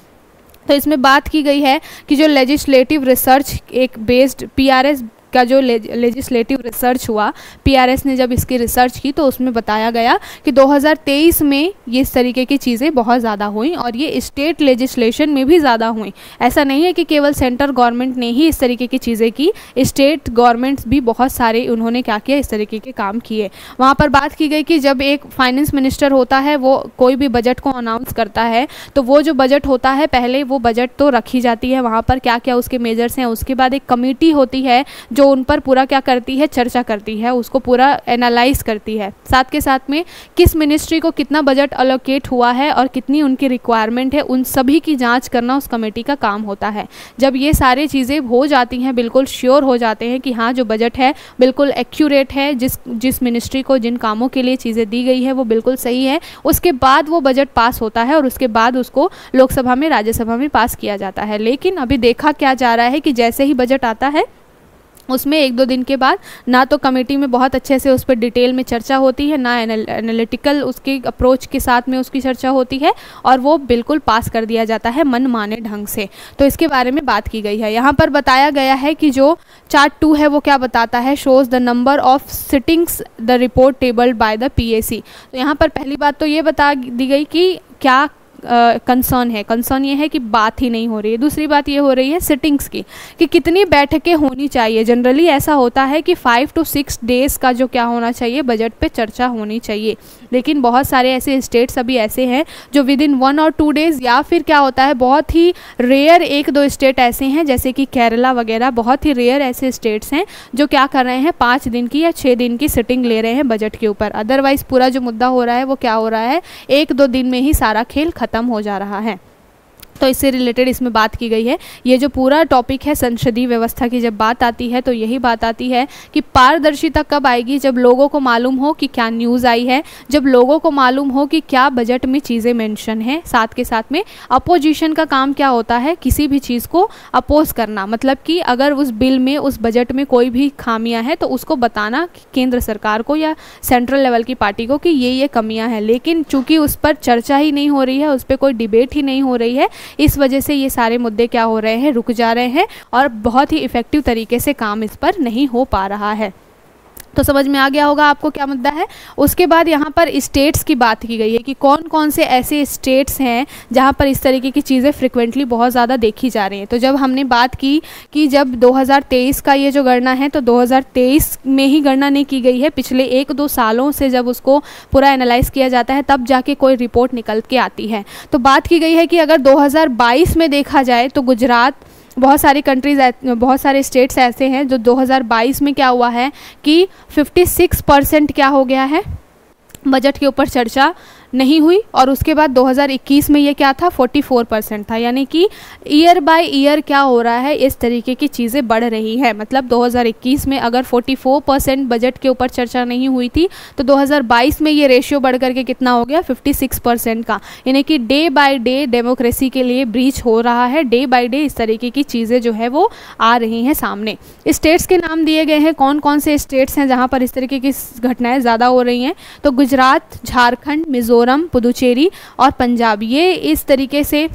[SPEAKER 1] तो इसमें बात की गई है कि जो लेजिस्लेटिव रिसर्च एक बेस्ड PRS का जो लेजिस्लेटिव रिसर्च हुआ, PRS ने जब इसकी रिसर्च की तो उसमें बताया गया कि 2023 में ये इस तरीके की चीज़ें बहुत ज़्यादा हुई और ये स्टेट लेजिस्लेशन में भी ज़्यादा हुई। ऐसा नहीं है कि केवल सेंट्रल गवर्नमेंट ने ही इस तरीके की चीज़ें की, स्टेट गवर्नमेंट्स भी बहुत सारे उन्होंने क्या किया, इस तरीके के काम किए। वहाँ पर बात की गई कि जब एक फाइनेंस मिनिस्टर होता है वो कोई भी बजट को अनाउंस करता है तो वो जो बजट होता है पहले वो बजट तो रखी जाती है, वहाँ पर क्या क्या उसके मेजर्स हैं, उसके बाद एक कमेटी होती है जो उन पर पूरा क्या करती है, चर्चा करती है, उसको पूरा एनालाइज करती है। साथ के साथ में किस मिनिस्ट्री को कितना बजट अलोकेट हुआ है और कितनी उनकी रिक्वायरमेंट है, उन सभी की जांच करना उस कमेटी का काम होता है। जब ये सारी चीज़ें हो जाती हैं, बिल्कुल श्योर हो जाते हैं कि हाँ जो बजट है बिल्कुल एक्यूरेट है, जिस मिनिस्ट्री को जिन कामों के लिए चीज़ें दी गई है वो बिल्कुल सही है, उसके बाद वो बजट पास होता है और उसके बाद उसको लोकसभा में राज्यसभा में पास किया जाता है। लेकिन अभी देखा क्या जा रहा है कि जैसे ही बजट आता है उसमें 1-2 दिन के बाद ना तो कमेटी में बहुत अच्छे से उस पर डिटेल में चर्चा होती है, ना एनालिटिकल उसके अप्रोच के साथ में उसकी चर्चा होती है, और वो बिल्कुल पास कर दिया जाता है मनमाने ढंग से। तो इसके बारे में बात की गई है। यहाँ पर बताया गया है कि जो चार्ट 2 है वो क्या बताता है, shows the number of sittings the report tabled by the PAC। तो यहाँ पर पहली बात तो ये बता दी गई कि क्या कंसर्न है। कंसर्न ये है कि बात ही नहीं हो रही है। दूसरी बात ये हो रही है सिटिंग्स की, कि कितनी बैठकें होनी चाहिए। जनरली ऐसा होता है कि 5 to 6 डेज़ का जो क्या होना चाहिए, बजट पे चर्चा होनी चाहिए। लेकिन बहुत सारे ऐसे स्टेट्स अभी ऐसे हैं जो विदिन 1 और 2 डेज़, या फिर क्या होता है बहुत ही रेयर 1-2 स्टेट ऐसे हैं जैसे कि केरला वगैरह, बहुत ही रेयर ऐसे स्टेट्स हैं जो क्या कर रहे हैं 5 दिन की या 6 दिन की सिटिंग ले रहे हैं बजट के ऊपर। अदरवाइज़ पूरा जो मुद्दा हो रहा है वो क्या हो रहा है, 1-2 दिन में ही सारा खेल खत्म हो जा रहा है। तो इससे रिलेटेड इसमें बात की गई है। ये जो पूरा टॉपिक है संसदीय व्यवस्था की जब बात आती है तो यही बात आती है कि पारदर्शिता कब आएगी, जब लोगों को मालूम हो कि क्या न्यूज़ आई है, जब लोगों को मालूम हो कि क्या बजट में चीज़ें मेंशन हैं। साथ के साथ में अपोजिशन का काम क्या होता है, किसी भी चीज़ को अपोज करना, मतलब कि अगर उस बिल में उस बजट में कोई भी खामियां हैं तो उसको बताना केंद्र सरकार को या सेंट्रल लेवल की पार्टी को कि ये कमियां हैं। लेकिन चूंकि उस पर चर्चा ही नहीं हो रही है, उस पर कोई डिबेट ही नहीं हो रही है, इस वजह से ये सारे मुद्दे क्या हो रहे हैं, रुक जा रहे हैं और बहुत ही इफ़ेक्टिव तरीके से काम इस पर नहीं हो पा रहा है। तो समझ में आ गया होगा आपको क्या मुद्दा है। उसके बाद यहाँ पर स्टेट्स की बात की गई है कि कौन कौन से ऐसे स्टेट्स हैं जहाँ पर इस तरीके की चीज़ें फ्रिक्वेंटली बहुत ज़्यादा देखी जा रही हैं। तो जब हमने बात की कि जब 2023 का ये जो गणना है तो 2023 में ही गणना नहीं की गई है, पिछले 1-2 सालों से जब उसको पूरा एनालाइज किया जाता है तब जाके कोई रिपोर्ट निकल के आती है। तो बात की गई है कि अगर 2022 में देखा जाए तो गुजरात, बहुत सारी कंट्रीज़, बहुत सारे स्टेट्स ऐसे हैं जो 2022 में क्या हुआ है कि 56% क्या हो गया है, बजट के ऊपर चर्चा नहीं हुई। और उसके बाद 2021 में ये क्या था, 44% था। यानी कि ईयर बाय ईयर क्या हो रहा है, इस तरीके की चीज़ें बढ़ रही है। मतलब 2021 में अगर 44% बजट के ऊपर चर्चा नहीं हुई थी तो 2022 में ये रेशियो बढ़ करके कितना हो गया, 56% का। यानी कि डे बाय डे डेमोक्रेसी के लिए ब्रीच हो रहा है, डे बाय डे इस तरीके की चीज़ें जो है वो आ रही हैं सामने। स्टेट्स के नाम दिए गए हैं, कौन कौन से स्टेट्स हैं जहाँ पर इस तरीके की घटनाएँ ज़्यादा हो रही हैं। तो गुजरात, झारखंड, मिज़ोरम, पुदुचेरी और पंजाब, ये इस तरीके से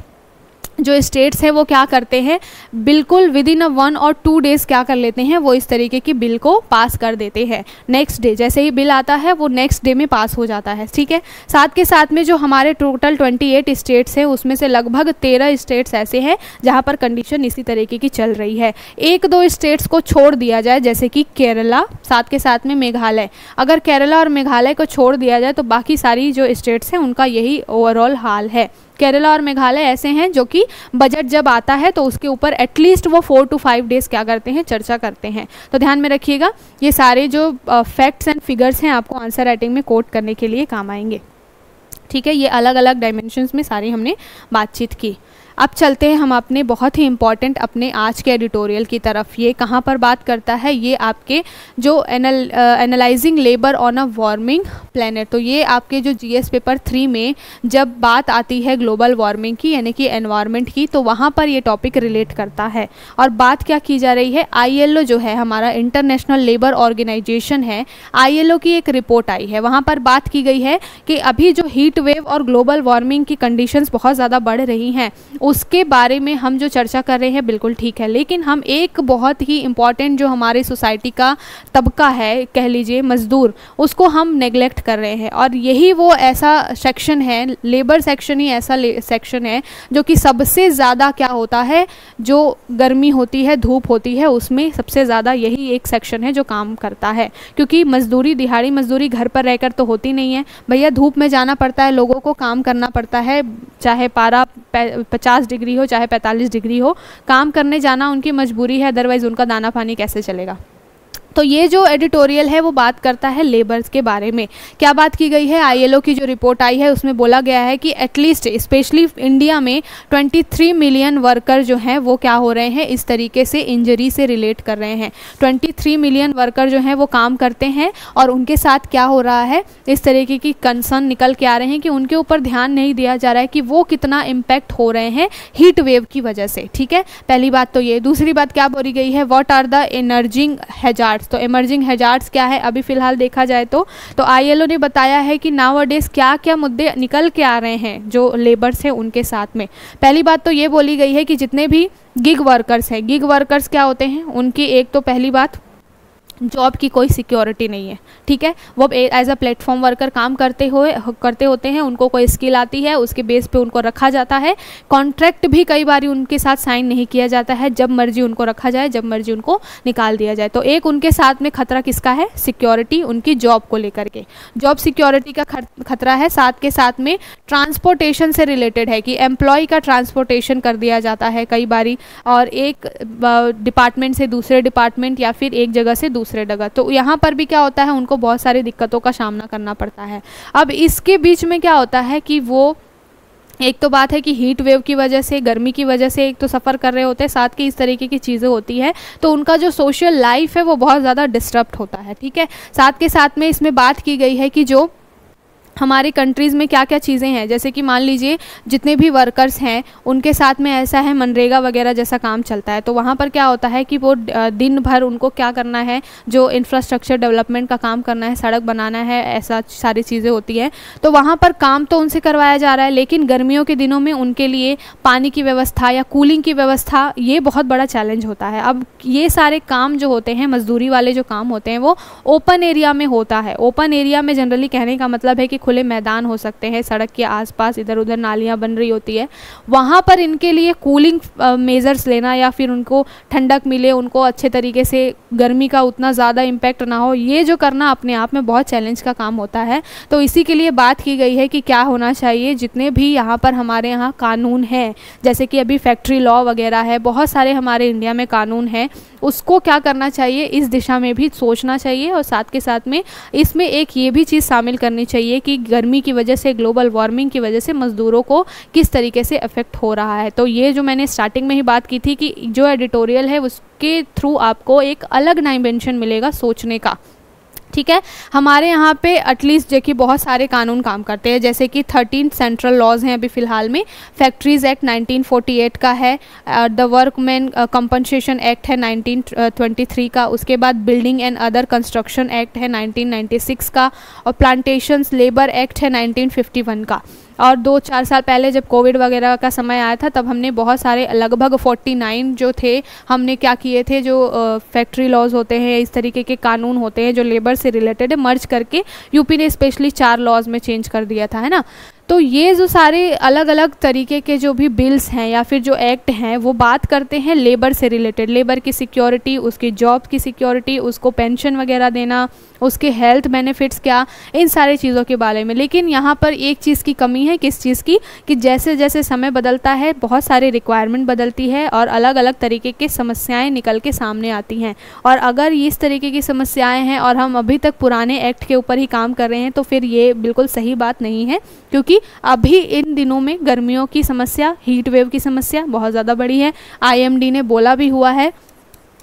[SPEAKER 1] जो स्टेट्स हैं वो क्या करते हैं, बिल्कुल विद इन 1 और 2 डेज़ क्या कर लेते हैं, वो इस तरीके की बिल को पास कर देते हैं। नेक्स्ट डे जैसे ही बिल आता है वो नेक्स्ट डे में पास हो जाता है, ठीक है। साथ के साथ में जो हमारे टोटल 28 स्टेट्स हैं उसमें से लगभग 13 स्टेट्स ऐसे हैं जहाँ पर कंडीशन इसी तरीके की चल रही है। 1-2 स्टेट्स को छोड़ दिया जाए जैसे कि केरला, साथ के साथ में मेघालय। अगर केरला और मेघालय को छोड़ दिया जाए तो बाकी सारी जो स्टेट्स हैं उनका यही ओवरऑल हाल है। केरला और मेघालय ऐसे हैं जो कि बजट जब आता है तो उसके ऊपर एटलीस्ट वो 4 to 5 डेज़ क्या करते हैं, चर्चा करते हैं। तो ध्यान में रखिएगा, ये सारे जो फैक्ट्स एंड फिगर्स हैं आपको आंसर राइटिंग में कोट करने के लिए काम आएंगे, ठीक है। ये अलग अलग डायमेंशंस में सारी हमने बातचीत की। अब चलते हैं हम अपने बहुत ही इम्पॉर्टेंट अपने आज के एडिटोरियल की तरफ। ये कहाँ पर बात करता है, ये आपके जो analysing labour on a warming planet. तो ये आपके जो जीएस पेपर 3 में जब बात आती है ग्लोबल वार्मिंग की यानी कि एनवायरनमेंट की, तो वहाँ पर ये टॉपिक रिलेट करता है। और बात क्या की जा रही है, ILO जो है हमारा इंटरनेशनल लेबर ऑर्गेनाइजेशन है, ILO की एक रिपोर्ट आई है। वहाँ पर बात की गई है कि अभी जो हीट वेव और ग्लोबल वार्मिंग की कंडीशंस बहुत ज़्यादा बढ़ रही हैं उसके बारे में हम जो चर्चा कर रहे हैं बिल्कुल ठीक है, लेकिन हम एक बहुत ही इम्पॉर्टेंट जो हमारे सोसाइटी का तबका है, कह लीजिए मज़दूर, उसको हम नेगलेक्ट कर रहे हैं। और यही वो ऐसा सेक्शन है, लेबर सेक्शन ही ऐसा सेक्शन है जो कि सबसे ज़्यादा क्या होता है, जो गर्मी होती है, धूप होती है, उसमें सबसे ज़्यादा यही एक सेक्शन है जो काम करता है। क्योंकि मजदूरी, दिहाड़ी मजदूरी घर पर रहकर तो होती नहीं है भैया, धूप में जाना पड़ता है, लोगों को काम करना पड़ता है, चाहे पारा 50 डिग्री हो चाहे 45 डिग्री हो, काम करने जाना उनकी मजबूरी है, अदरवाइज़ उनका दाना पानी कैसे चलेगा। तो ये जो एडिटोरियल है वो बात करता है लेबर्स के बारे में। क्या बात की गई है, ILO की जो रिपोर्ट आई है उसमें बोला गया है कि एटलीस्ट स्पेशली इंडिया में 23 मिलियन वर्कर जो हैं वो क्या हो रहे हैं, इस तरीके से इंजरी से रिलेट कर रहे हैं। 23 मिलियन वर्कर जो हैं वो काम करते हैं और उनके साथ क्या हो रहा है, इस तरीके की कंसर्न निकल के आ रहे हैं कि उनके ऊपर ध्यान नहीं दिया जा रहा है कि वो कितना इम्पैक्ट हो रहे हैं हीट वेव की वजह से, ठीक है। पहली बात तो ये। दूसरी बात क्या बोली गई है, what are the emerging hazards. तो एमर्जिंग हैजार्ड्स क्या है अभी फ़िलहाल देखा जाए तो ILO ने बताया है कि नाउअडेज क्या क्या मुद्दे निकल के आ रहे हैं जो लेबर्स हैं उनके साथ में। पहली बात तो ये बोली गई है कि जितने भी गिग वर्कर्स हैं, गिग वर्कर्स क्या होते हैं, उनकी एक तो पहली बात जॉब की कोई सिक्योरिटी नहीं है, ठीक है। वो एज अ प्लेटफॉर्म वर्कर काम करते होते हैं, उनको कोई स्किल आती है, उसके बेस पे उनको रखा जाता है। कॉन्ट्रैक्ट भी कई बार उनके साथ साइन नहीं किया जाता है, जब मर्जी उनको रखा जाए, जब मर्जी उनको निकाल दिया जाए। तो एक उनके साथ में खतरा किसका है, सिक्योरिटी, उनकी जॉब को लेकर के जॉब सिक्योरिटी का खतरा है। साथ के साथ में ट्रांसपोर्टेशन से रिलेटेड है कि एम्प्लॉय का ट्रांसपोर्टेशन कर दिया जाता है कई बारी, और एक डिपार्टमेंट से दूसरे डिपार्टमेंट या फिर एक जगह से दूसरे जगह। तो यहाँ पर भी क्या होता है, उनको बहुत सारी दिक्कतों का सामना करना पड़ता है। अब इसके बीच में क्या होता है कि वो एक तो बात है कि हीट वेव की वजह से, गर्मी की वजह से एक तो सफ़र कर रहे होते हैं, साथ की इस तरीके की चीज़ें होती है तो उनका जो सोशल लाइफ है वो बहुत ज़्यादा डिस्टर्ब होता है। ठीक है, साथ के साथ में इसमें बात की गई है कि जो हमारे कंट्रीज़ में क्या क्या चीज़ें हैं, जैसे कि मान लीजिए जितने भी वर्कर्स हैं उनके साथ में ऐसा है मनरेगा वगैरह जैसा काम चलता है, तो वहाँ पर क्या होता है कि वो दिन भर उनको क्या करना है, जो इंफ्रास्ट्रक्चर डेवलपमेंट का काम करना है, सड़क बनाना है, ऐसा सारी चीज़ें होती हैं। तो वहाँ पर काम तो उनसे करवाया जा रहा है, लेकिन गर्मियों के दिनों में उनके लिए पानी की व्यवस्था या कूलिंग की व्यवस्था, ये बहुत बड़ा चैलेंज होता है। अब ये सारे काम जो होते हैं, मजदूरी वाले जो काम होते हैं, वो ओपन एरिया में होता है। ओपन एरिया में जनरली कहने का मतलब है कि खुले मैदान हो सकते हैं, सड़क के आसपास इधर उधर नालियाँ बन रही होती है, वहाँ पर इनके लिए कूलिंग मेजर्स लेना या फिर उनको ठंडक मिले, उनको अच्छे तरीके से गर्मी का उतना ज़्यादा इम्पैक्ट ना हो, ये जो करना अपने आप में बहुत चैलेंज का काम होता है। तो इसी के लिए बात की गई है कि क्या होना चाहिए, जितने भी यहाँ पर हमारे यहाँ कानून हैं, जैसे कि अभी फैक्ट्री लॉ वगैरह है, बहुत सारे हमारे इंडिया में कानून हैं, उसको क्या करना चाहिए, इस दिशा में भी सोचना चाहिए। और साथ के साथ में इसमें एक ये भी चीज़ शामिल करनी चाहिए कि गर्मी की वजह से, ग्लोबल वार्मिंग की वजह से मज़दूरों को किस तरीके से इफ़ेक्ट हो रहा है। तो ये जो मैंने स्टार्टिंग में ही बात की थी कि जो एडिटोरियल है उसके थ्रू आपको एक अलग डायमेंशन मिलेगा सोचने का। ठीक है, हमारे यहाँ पे एटलीस्ट देखिए बहुत सारे कानून काम करते हैं, जैसे कि 13 सेंट्रल लॉज हैं अभी फ़िलहाल में। फैक्ट्रीज़ एक्ट 1948 का है, द वर्कमैन कंपनसेशन एक्ट है 1923 का, उसके बाद building and other construction act है 1996 का, और प्लांटेशंस लेबर एक्ट है 1951 का। और 2-4 साल पहले जब कोविड वगैरह का समय आया था तब हमने बहुत सारे लगभग 49 जो थे हमने क्या किए थे, जो फैक्ट्री लॉज होते हैं, इस तरीके के कानून होते हैं जो लेबर से रिलेटेड है, मर्ज करके यूपी ने स्पेशली 4 लॉज में चेंज कर दिया था, है ना। तो ये जो सारे अलग अलग तरीके के जो भी बिल्स हैं या फिर जो एक्ट हैं वो बात करते हैं लेबर से रिलेटेड, लेबर की सिक्योरिटी, उसकी जॉब की सिक्योरिटी, उसको पेंशन वगैरह देना, उसके हेल्थ बेनिफिट्स क्या, इन सारी चीज़ों के बारे में। लेकिन यहाँ पर एक चीज़ की कमी है, किस चीज़ की, कि जैसे जैसे समय बदलता है बहुत सारी रिक्वायरमेंट बदलती है और अलग अलग तरीके की समस्याएं निकल के सामने आती हैं। और अगर इस तरीके की समस्याएं हैं और हम अभी तक पुराने एक्ट के ऊपर ही काम कर रहे हैं तो फिर ये बिल्कुल सही बात नहीं है, क्योंकि अभी इन दिनों में गर्मियों की समस्या, हीट वेव की समस्या बहुत ज़्यादा बड़ी है। IMD ने बोला भी हुआ है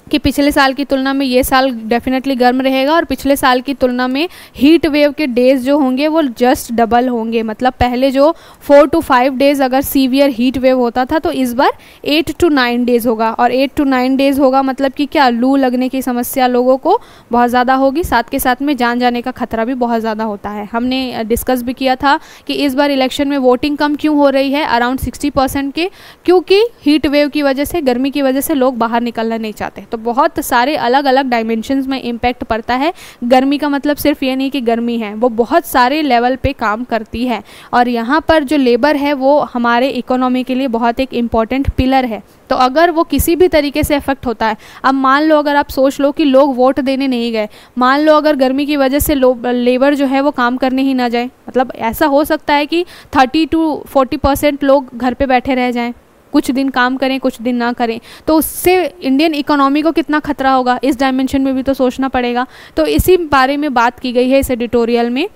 [SPEAKER 1] कि पिछले साल की तुलना में ये साल डेफिनेटली गर्म रहेगा और पिछले साल की तुलना में हीट वेव के डेज़ जो होंगे वो जस्ट डबल होंगे। मतलब पहले जो 4 to 5 डेज़ अगर सीवियर हीट वेव होता था तो इस बार 8 to 9 डेज़ होगा, और 8 to 9 डेज़ होगा मतलब कि क्या, लू लगने की समस्या लोगों को बहुत ज़्यादा होगी, साथ के साथ में जान जाने का खतरा भी बहुत ज़्यादा होता है। हमने डिस्कस भी किया था कि इस बार इलेक्शन में वोटिंग कम क्यों हो रही है, अराउंड 60% के, क्योंकि हीट वेव की वजह से, गर्मी की वजह से लोग बाहर निकलना नहीं चाहते। तो बहुत सारे अलग अलग डायमेंशंस में इम्पैक्ट पड़ता है। गर्मी का मतलब सिर्फ ये नहीं कि गर्मी है, वो बहुत सारे लेवल पे काम करती है। और यहाँ पर जो लेबर है वो हमारे इकोनॉमी के लिए बहुत एक इम्पॉर्टेंट पिलर है। तो अगर वो किसी भी तरीके से इफेक्ट होता है, अब मान लो अगर आप सोच लो कि लोग वोट देने नहीं गए, मान लो अगर गर्मी की वजह से लेबर जो है वो काम करने ही ना जाए, मतलब ऐसा हो सकता है कि 30 to 40% लोग घर पे बैठे रह जाएं, कुछ दिन काम करें कुछ दिन ना करें, तो उससे इंडियन इकोनॉमी को कितना खतरा होगा, इस डायमेंशन में भी तो सोचना पड़ेगा। तो इसी बारे में बात की गई है इस एडिटोरियल में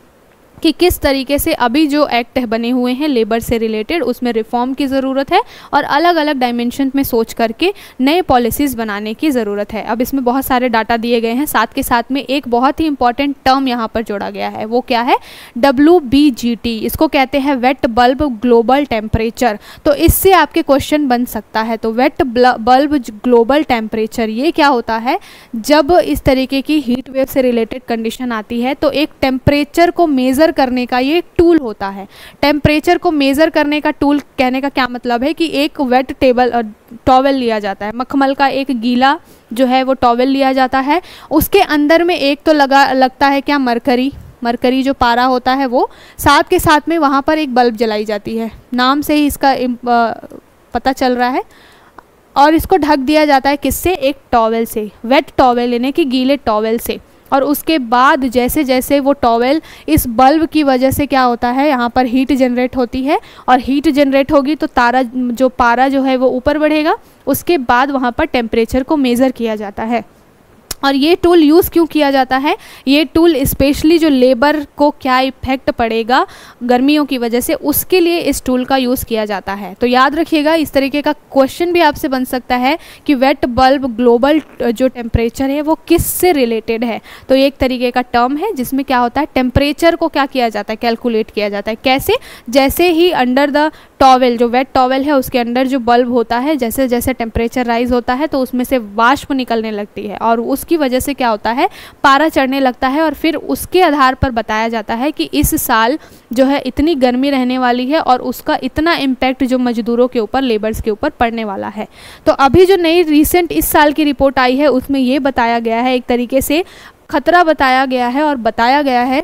[SPEAKER 1] कि किस तरीके से अभी जो एक्ट बने हुए हैं लेबर से रिलेटेड उसमें रिफॉर्म की ज़रूरत है और अलग अलग डायमेंशन में सोच करके नए पॉलिसीज़ बनाने की ज़रूरत है। अब इसमें बहुत सारे डाटा दिए गए हैं, साथ के साथ में एक बहुत ही इंपॉर्टेंट टर्म यहाँ पर जोड़ा गया है, वो क्या है, WBGT, इसको कहते हैं वेट बल्ब ग्लोबल टेम्परेचर। तो इससे आपके क्वेश्चन बन सकता है। तो वेट बल्ब ग्लोबल टेम्परेचर ये क्या होता है, जब इस तरीके की हीट वेव से रिलेटेड कंडीशन आती है तो एक टेम्परेचर को मेज़र करने का ये टूल होता है। टेम्परेचर को मेज़र करने का टूल कहने का क्या मतलब है कि एक वेट टॉवेल लिया जाता है, मखमल का एक गीला जो है वो टॉवेल लिया जाता है, उसके अंदर में एक तो लगता है क्या, मरकरी जो पारा होता है वो, साथ के साथ में वहाँ पर एक बल्ब जलाई जाती है, नाम से ही इसका पता चल रहा है, और इसको ढक दिया जाता है किससे, एक टॉवेल से, वेट टॉवेल यानी कि गीले टॉवेल से। और उसके बाद जैसे जैसे वो टॉवेल, इस बल्ब की वजह से क्या होता है, यहाँ पर हीट जनरेट होती है, और हीट जनरेट होगी तो पारा जो है वो ऊपर बढ़ेगा, उसके बाद वहाँ पर टेम्परेचर को मेज़र किया जाता है। और ये टूल यूज़ क्यों किया जाता है, ये टूल स्पेशली जो लेबर को क्या इफेक्ट पड़ेगा गर्मियों की वजह से, उसके लिए इस टूल का यूज़ किया जाता है। तो याद रखिएगा, इस तरीके का क्वेश्चन भी आपसे बन सकता है कि वेट बल्ब ग्लोबल जो टेम्परेचर है वो किस से रिलेटेड है। तो ये एक तरीके का टर्म है जिसमें क्या होता है, टेम्परेचर को क्या किया जाता है, कैलकुलेट किया जाता है। कैसे, जैसे ही अंडर द टॉवेल, जो वेट टॉवेल है उसके अंदर जो बल्ब होता है, जैसे जैसे टेम्परेचर राइज होता है तो उसमें से वाष्प निकलने लगती है और उसकी वजह से क्या होता है, पारा चढ़ने लगता है और फिर उसके आधार पर बताया जाता है कि इस साल जो है इतनी गर्मी रहने वाली है और उसका इतना इम्पैक्ट जो मजदूरों के ऊपर, लेबर्स के ऊपर पड़ने वाला है। तो अभी जो नई रिसेंट इस साल की रिपोर्ट आई है उसमें ये बताया गया है, एक तरीके से खतरा बताया गया है और बताया गया है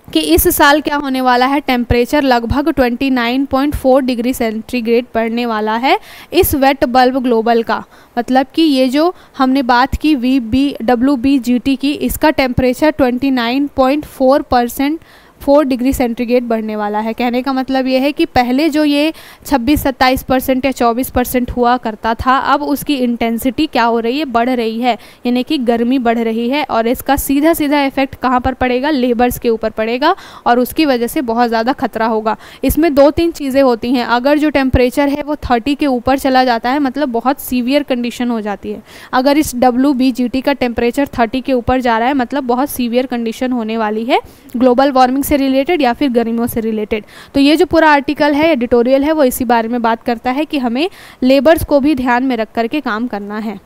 [SPEAKER 1] कि इस साल क्या होने वाला है, टेम्परेचर लगभग 29.4 डिग्री सेंटीग्रेड बढ़ने वाला है इस वेट बल्ब ग्लोबल का। मतलब कि ये जो हमने बात की WBGT की, इसका टेम्परेचर 29.4 डिग्री सेंटीग्रेड बढ़ने वाला है। कहने का मतलब ये है कि पहले जो ये 26-27% या 24% हुआ करता था, अब उसकी इंटेंसिटी क्या हो रही है, बढ़ रही है, यानी कि गर्मी बढ़ रही है और इसका सीधा सीधा इफेक्ट कहाँ पर पड़ेगा, लेबर्स के ऊपर पड़ेगा और उसकी वजह से बहुत ज़्यादा खतरा होगा। इसमें 2-3 चीज़ें होती हैं। अगर जो टेम्परेचर है वो 30 के ऊपर चला जाता है, मतलब बहुत सीवियर कंडीशन हो जाती है। अगर इस WBGT का टेम्परेचर 30 के ऊपर जा रहा है, मतलब बहुत सीवियर कंडीशन होने वाली है ग्लोबल वार्मिंग से रिलेटेड या फिर गर्मियों से रिलेटेड। तो ये जो पूरा आर्टिकल है, एडिटोरियल है, वो इसी बारे में बात करता है कि हमें लेबर्स को भी ध्यान में रख करके काम करना है।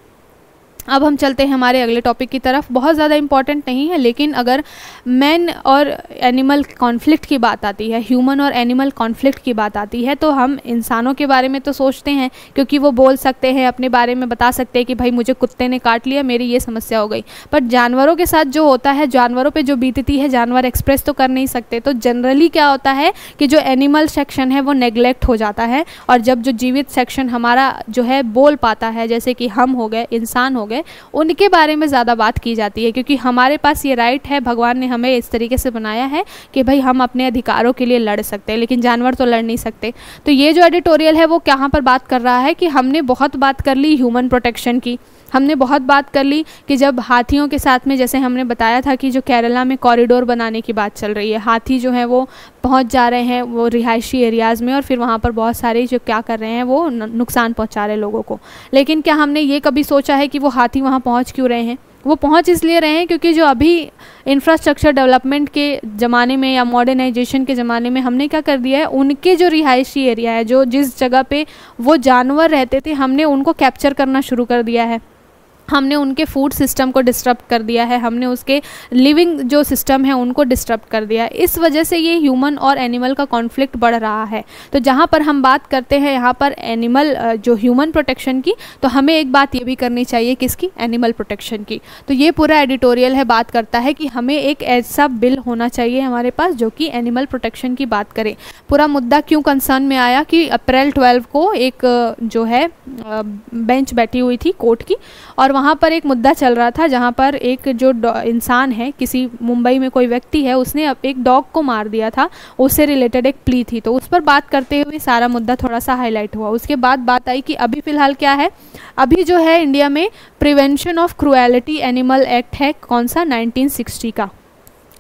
[SPEAKER 1] अब हम चलते हैं हमारे अगले टॉपिक की तरफ। बहुत ज़्यादा इंपॉर्टेंट नहीं है, लेकिन अगर मैन और एनिमल कॉन्फ्लिक्ट की बात आती है, ह्यूमन और एनिमल कॉन्फ्लिक्ट की बात आती है, तो हम इंसानों के बारे में तो सोचते हैं क्योंकि वो बोल सकते हैं, अपने बारे में बता सकते हैं कि भाई मुझे कुत्ते ने काट लिया, मेरी ये समस्या हो गई। बट जानवरों के साथ जो होता है, जानवरों पर जो बीतती है, जानवर एक्सप्रेस तो कर नहीं सकते। तो जनरली क्या होता है कि जो एनिमल सेक्शन है वो नेग्लेक्ट हो जाता है और जब जो जीवित सेक्शन हमारा जो है बोल पाता है, जैसे कि हम हो गए, इंसान हो गए, उनके बारे में ज़्यादा बात की जाती है क्योंकि हमारे पास ये राइट है, भगवान ने हमें इस तरीके से बनाया है कि भाई हम अपने अधिकारों के लिए लड़ सकते हैं, लेकिन जानवर तो लड़ नहीं सकते। तो ये जो एडिटोरियल है वो कहाँ पर बात कर रहा है कि हमने बहुत बात कर ली ह्यूमन प्रोटेक्शन की, हमने बहुत बात कर ली कि जब हाथियों के साथ में, जैसे हमने बताया था कि जो केरला में कॉरिडोर बनाने की बात चल रही है, हाथी जो है वो पहुंच जा रहे हैं वो रिहायशी एरियाज़ में और फिर वहाँ पर बहुत सारे जो क्या कर रहे हैं वो नुकसान पहुंचा रहे हैं लोगों को। लेकिन क्या हमने ये कभी सोचा है कि वो हाथी वहाँ पहुँच क्यों रहे हैं? वो पहुँच इसलिए रहे हैं क्योंकि जो अभी इंफ्रास्ट्रक्चर डेवलपमेंट के ज़माने में या मॉडर्नाइजेशन के ज़माने में हमने क्या कर दिया है, उनके जो रिहायशी एरिया है, जो जिस जगह पे वो जानवर रहते थे, हमने उनको कैप्चर करना शुरू कर दिया है। हमने उनके फूड सिस्टम को डिस्टर्ब कर दिया है, हमने उसके लिविंग जो सिस्टम है उनको डिस्टर्ब कर दिया है। इस वजह से ये ह्यूमन और एनिमल का कॉन्फ्लिक्ट बढ़ रहा है। तो जहाँ पर हम बात करते हैं यहाँ पर एनिमल जो ह्यूमन प्रोटेक्शन की, तो हमें एक बात ये भी करनी चाहिए, किसकी, एनिमल प्रोटेक्शन की। तो ये पूरा एडिटोरियल है बात करता है कि हमें एक ऐसा बिल होना चाहिए हमारे पास जो कि एनिमल प्रोटेक्शन की बात करे। पूरा मुद्दा क्यों कंसर्न में आया कि अप्रैल 12 को एक जो है बेंच बैठी हुई थी कोर्ट की और वहाँ पर एक मुद्दा चल रहा था जहाँ पर एक जो इंसान है, किसी मुंबई में कोई व्यक्ति है, उसने एक डॉग को मार दिया था, उससे रिलेटेड एक प्ली थी। तो उस पर बात करते हुए सारा मुद्दा थोड़ा सा हाईलाइट हुआ। उसके बाद बात आई कि अभी फ़िलहाल क्या है, अभी जो है इंडिया में prevention of cruelty animal act है, कौन सा, 1960 का।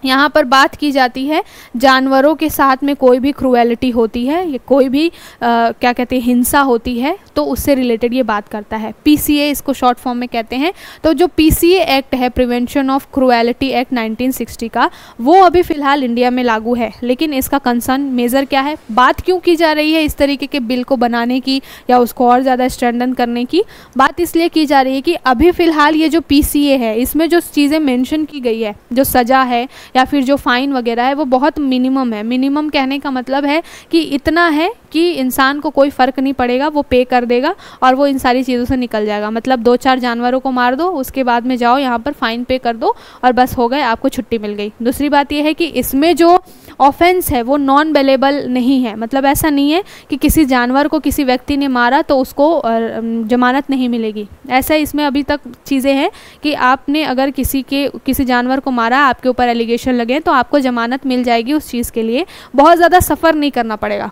[SPEAKER 1] यहाँ पर बात की जाती है जानवरों के साथ में कोई भी क्रूएलिटी होती है या कोई भी क्या कहते हैं हिंसा होती है तो उससे रिलेटेड ये बात करता है। PCA इसको शॉर्ट फॉर्म में कहते हैं। तो जो PCA एक्ट है, प्रिवेंशन ऑफ क्रूएलिटी एक्ट 1960 का, वो अभी फ़िलहाल इंडिया में लागू है। लेकिन इसका कंसर्न मेजर क्या है, बात क्यों की जा रही है इस तरीके के बिल को बनाने की या उसको और ज़्यादा स्ट्रेंथन करने की? बात इसलिए की जा रही है कि अभी फ़िलहाल ये जो PCA है इसमें जो चीज़ें मेंशन की गई है, जो सज़ा है या फिर जो फ़ाइन वगैरह है, वो बहुत मिनिमम है। मिनिमम कहने का मतलब है कि इतना है कि इंसान को कोई फ़र्क नहीं पड़ेगा, वो पे कर देगा और वो इन सारी चीज़ों से निकल जाएगा। मतलब 2-4 जानवरों को मार दो, उसके बाद में जाओ यहाँ पर फ़ाइन पे कर दो और बस हो गए, आपको छुट्टी मिल गई। दूसरी बात यह है कि इसमें जो ऑफेंस है वो नॉन बेलेबल नहीं है। मतलब ऐसा नहीं है कि किसी जानवर को किसी व्यक्ति ने मारा तो उसको जमानत नहीं मिलेगी। ऐसा इसमें अभी तक चीज़ें हैं कि आपने अगर किसी जानवर को मारा, आपके ऊपर एलिगेशन लगे तो आपको जमानत मिल जाएगी उस चीज़ के लिए, बहुत ज़्यादा सफ़र नहीं करना पड़ेगा।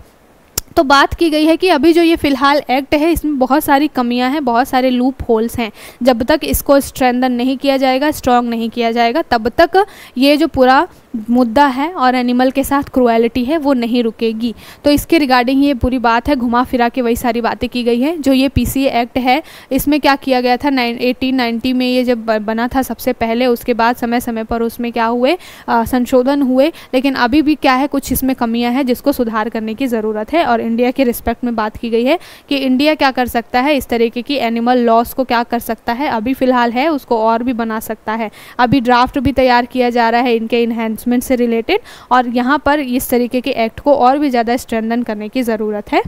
[SPEAKER 1] तो बात की गई है कि अभी जो ये फ़िलहाल एक्ट है इसमें बहुत सारी कमियां हैं, बहुत सारे लूप होल्स हैं। जब तक इसको स्ट्रेंथन नहीं किया जाएगा, स्ट्रॉन्ग नहीं किया जाएगा, तब तक ये जो पूरा मुद्दा है और एनिमल के साथ क्रुएलिटी है वो नहीं रुकेगी। तो इसके रिगार्डिंग ये पूरी बात है, घुमा फिरा के वही सारी बातें की गई है। जो ये पीसीए एक्ट है इसमें क्या किया गया था, 1890 में ये जब बना था सबसे पहले, उसके बाद समय समय पर उसमें क्या हुए, संशोधन हुए, लेकिन अभी भी क्या है, कुछ इसमें कमियां हैं जिसको सुधार करने की ज़रूरत है। और इंडिया के रिस्पेक्ट में बात की गई है कि इंडिया क्या कर सकता है, इस तरीके की एनिमल लॉस को क्या कर सकता है, अभी फ़िलहाल है उसको और भी बना सकता है। अभी ड्राफ्ट भी तैयार किया जा रहा है इनके इन्हेंसमेंट से रिलेटेड, और यहाँ पर इस तरीके के एक्ट को और भी ज़्यादा स्ट्रेंथन करने की ज़रूरत है।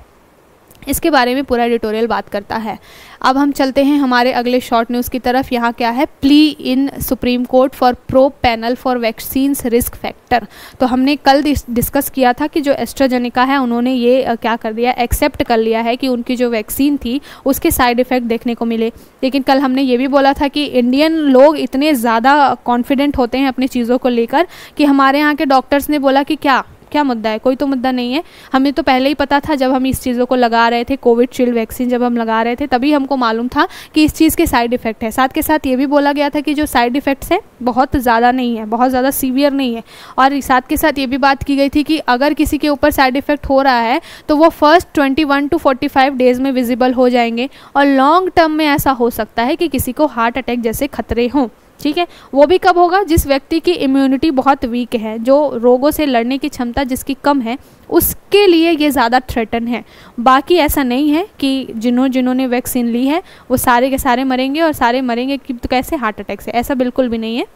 [SPEAKER 1] इसके बारे में पूरा एडिटोरियल बात करता है। अब हम चलते हैं हमारे अगले शॉर्ट न्यूज़ की तरफ। यहाँ क्या है, plea in supreme court for probe panel for vaccines risk factor. तो हमने कल डिस्कस किया था कि जो एस्ट्राजेनेका है उन्होंने ये क्या कर दिया, एक्सेप्ट कर लिया है कि उनकी जो वैक्सीन थी उसके साइड इफ़ेक्ट देखने को मिले। लेकिन कल हमने ये भी बोला था कि इंडियन लोग इतने ज़्यादा कॉन्फिडेंट होते हैं अपनी चीज़ों को लेकर कि हमारे यहाँ के डॉक्टर्स ने बोला कि क्या मुद्दा है, कोई तो मुद्दा नहीं है। हमें तो पहले ही पता था, जब हम इस चीज़ों को लगा रहे थे, कोविशील्ड वैक्सीन जब हम लगा रहे थे तभी हमको मालूम था कि इस चीज़ के साइड इफ़ेक्ट है। साथ के साथ ये भी बोला गया था कि जो साइड इफ़ेक्ट्स हैं बहुत ज़्यादा नहीं है, बहुत ज़्यादा सीवियर नहीं है। और साथ के साथ ये भी बात की गई थी कि अगर किसी के ऊपर साइड इफ़ेक्ट हो रहा है तो वो फर्स्ट 21 to 45 डेज़ में विजिबल हो जाएंगे, और लॉन्ग टर्म में ऐसा हो सकता है कि किसी को हार्ट अटैक जैसे खतरे हों। ठीक है, वो भी कब होगा, जिस व्यक्ति की इम्यूनिटी बहुत वीक है, जो रोगों से लड़ने की क्षमता जिसकी कम है, उसके लिए ये ज़्यादा थ्रेटन है। बाकी ऐसा नहीं है कि जिन्होंने वैक्सीन ली है वो सारे के सारे मरेंगे, और सारे मरेंगे कि तो कैसे, हार्ट अटैक से, ऐसा बिल्कुल भी नहीं है।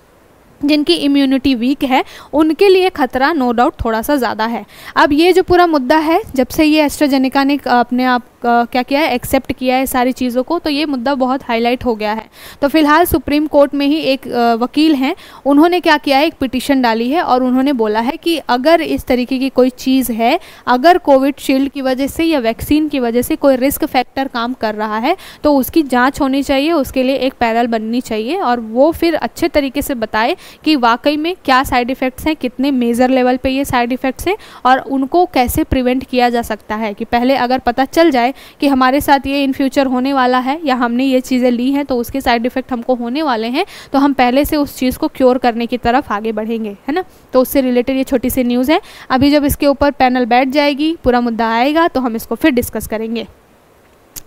[SPEAKER 1] जिनकी इम्यूनिटी वीक है उनके लिए खतरा नो डाउट थोड़ा सा ज़्यादा है। अब ये जो पूरा मुद्दा है, जब से ये एस्ट्राजेनेका ने अपने आप क्या किया है, एक्सेप्ट किया है सारी चीज़ों को, तो ये मुद्दा बहुत हाईलाइट हो गया है। तो फिलहाल सुप्रीम कोर्ट में ही एक वकील हैं, उन्होंने क्या किया है, एक पिटीशन डाली है, और उन्होंने बोला है कि अगर इस तरीके की कोई चीज़ है, अगर कोविशील्ड की वजह से या वैक्सीन की वजह से कोई रिस्क फैक्टर काम कर रहा है तो उसकी जाँच होनी चाहिए, उसके लिए एक पैनल बननी चाहिए, और वो फिर अच्छे तरीके से बताए कि वाकई में क्या साइड इफ़ेक्ट्स हैं, कितने मेजर लेवल पे ये साइड इफ़ेक्ट्स हैं, और उनको कैसे प्रिवेंट किया जा सकता है। कि पहले अगर पता चल जाए कि हमारे साथ ये इन फ्यूचर होने वाला है, या हमने ये चीज़ें ली हैं तो उसके साइड इफ़ेक्ट हमको होने वाले हैं, तो हम पहले से उस चीज़ को क्योर करने की तरफ आगे बढ़ेंगे, है ना। तो उससे रिलेटेड ये छोटी सी न्यूज़ है। अभी जब इसके ऊपर पैनल बैठ जाएगी, पूरा मुद्दा आएगा, तो हम इसको फिर डिस्कस करेंगे।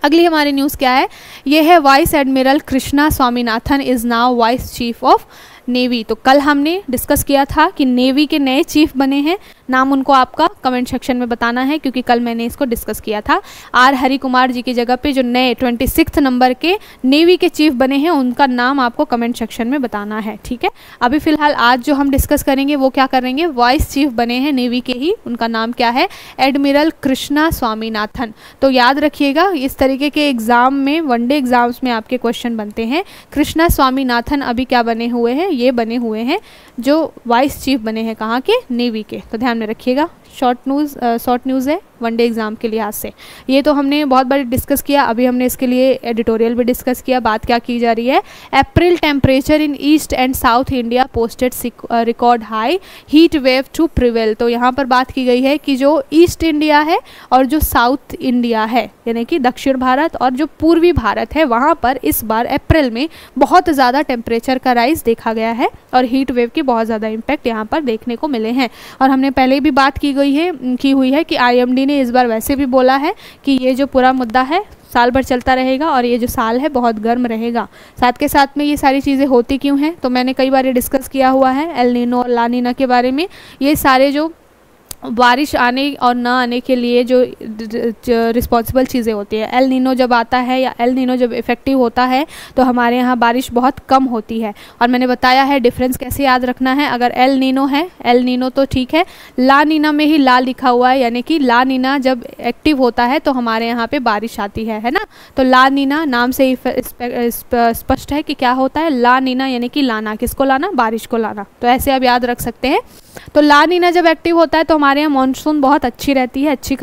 [SPEAKER 1] अगली हमारी न्यूज़ क्या है, ये है vice admiral Krishna Swaminathan is now vice chief of navy. तो कल हमने डिस्कस किया था कि नेवी के नए चीफ बने हैं, नाम उनको आपका कमेंट सेक्शन में बताना है, क्योंकि कल मैंने इसको डिस्कस किया था। आर हरि कुमार जी की जगह पे जो नए 26 नंबर के नेवी के चीफ बने हैं उनका नाम आपको कमेंट सेक्शन में बताना है, ठीक है। अभी फिलहाल आज जो हम डिस्कस करेंगे वो क्या करेंगे, वाइस चीफ बने हैं नेवी के ही, उनका नाम क्या है, एडमिरल कृष्णा स्वामीनाथन। तो याद रखिएगा, इस तरीके के एग्जाम में, वनडे एग्जाम्स में आपके क्वेश्चन बनते हैं। कृष्णा स्वामीनाथन अभी क्या बने हुए हैं, ये बने हुए हैं जो वाइस चीफ बने हैं, कहाँ के, नेवी के। तो ध्यान में रखिएगा, शॉर्ट न्यूज़ है वनडे एग्जाम के लिहाज से। ये तो हमने बहुत बार डिस्कस किया, अभी हमने इसके लिए एडिटोरियल भी डिस्कस किया। बात क्या की जा रही है, April temperature in east and south India posted record high, heat wave to prevail. तो यहाँ पर बात की गई है कि जो ईस्ट इंडिया है और जो साउथ इंडिया है, यानी कि दक्षिण भारत और जो पूर्वी भारत है, वहाँ पर इस बार अप्रैल में बहुत ज़्यादा टेम्परेचर का राइज देखा गया है, और हीट वेव की बहुत ज़्यादा इम्पैक्ट यहाँ पर देखने को मिले हैं। और हमने पहले भी बात की हुई है कि IMD ने इस बार वैसे भी बोला है कि ये जो पूरा मुद्दा है साल भर चलता रहेगा, और ये जो साल है बहुत गर्म रहेगा। साथ के साथ में ये सारी चीज़ें होती क्यों हैं, तो मैंने कई बार ये डिस्कस किया हुआ है एल नीनो और ला नीना के बारे में। ये सारे जो बारिश आने और ना आने के लिए जो रिस्पॉन्सिबल चीज़ें होती है, एल नीनो जब आता है या एल नीनो जब इफ़ेक्टिव होता है तो हमारे यहाँ बारिश बहुत कम होती है। और मैंने बताया है डिफरेंस कैसे याद रखना है। अगर एल नीनो है, एल नीनो तो ठीक है, ला नीना में ही ला लिखा हुआ है, यानी कि ला नीना जब एक्टिव होता है तो हमारे यहाँ पे बारिश आती है ना। तो ला नीना नाम से ही स्पष्ट है कि क्या होता है, ला नीना यानी कि लाना, किसको लाना, बारिश को लाना। तो ऐसे आप याद रख सकते हैं। तो ला नीना जब एक्टिव होता है तो हमारे यहाँ मानसून बहुत अच्छी रहती है, अच्छी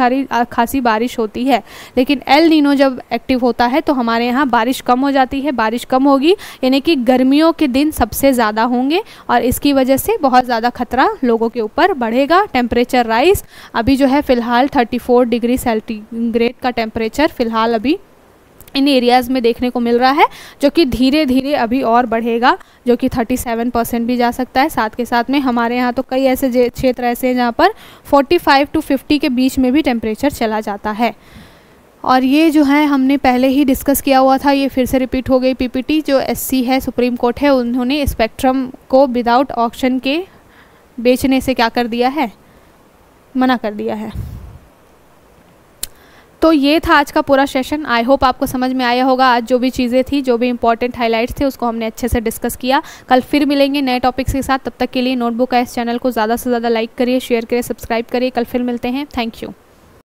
[SPEAKER 1] खासी बारिश होती है। लेकिन एल नीनो जब एक्टिव होता है तो हमारे यहाँ बारिश कम हो जाती है। बारिश कम होगी यानी कि गर्मियों के दिन सबसे ज़्यादा होंगे और इसकी वजह से बहुत ज़्यादा खतरा लोगों के ऊपर बढ़ेगा। टेम्परेचर राइज अभी जो है फ़िलहाल 34 डिग्री सेंटीग्रेड का टेम्परेचर फ़िलहाल अभी इन एरियाज़ में देखने को मिल रहा है, जो कि धीरे धीरे अभी और बढ़ेगा, जो कि 37% भी जा सकता है। साथ के साथ में हमारे यहाँ तो कई ऐसे क्षेत्र ऐसे हैं जहाँ पर 45 to 50 के बीच में भी टेम्परेचर चला जाता है। और ये जो है हमने पहले ही डिस्कस किया हुआ था, ये फिर से रिपीट हो गई पीपीटी। जो एससी है, सुप्रीम कोर्ट है, उन्होंने स्पेक्ट्रम को विदाउट ऑक्शन के बेचने से क्या कर दिया है, मना कर दिया है। तो ये था आज का पूरा सेशन। आई होप आपको समझ में आया होगा। आज जो भी चीज़ें थी, जो भी इंपॉर्टेंट हाइलाइट्स थे, उसको हमने अच्छे से डिस्कस किया। कल फिर मिलेंगे नए टॉपिक्स के साथ। तब तक के लिए नोटबुक आईएएस चैनल को ज़्यादा से ज़्यादा लाइक करिए, शेयर करिए, सब्सक्राइब करिए। कल फिर मिलते हैं। Thank you.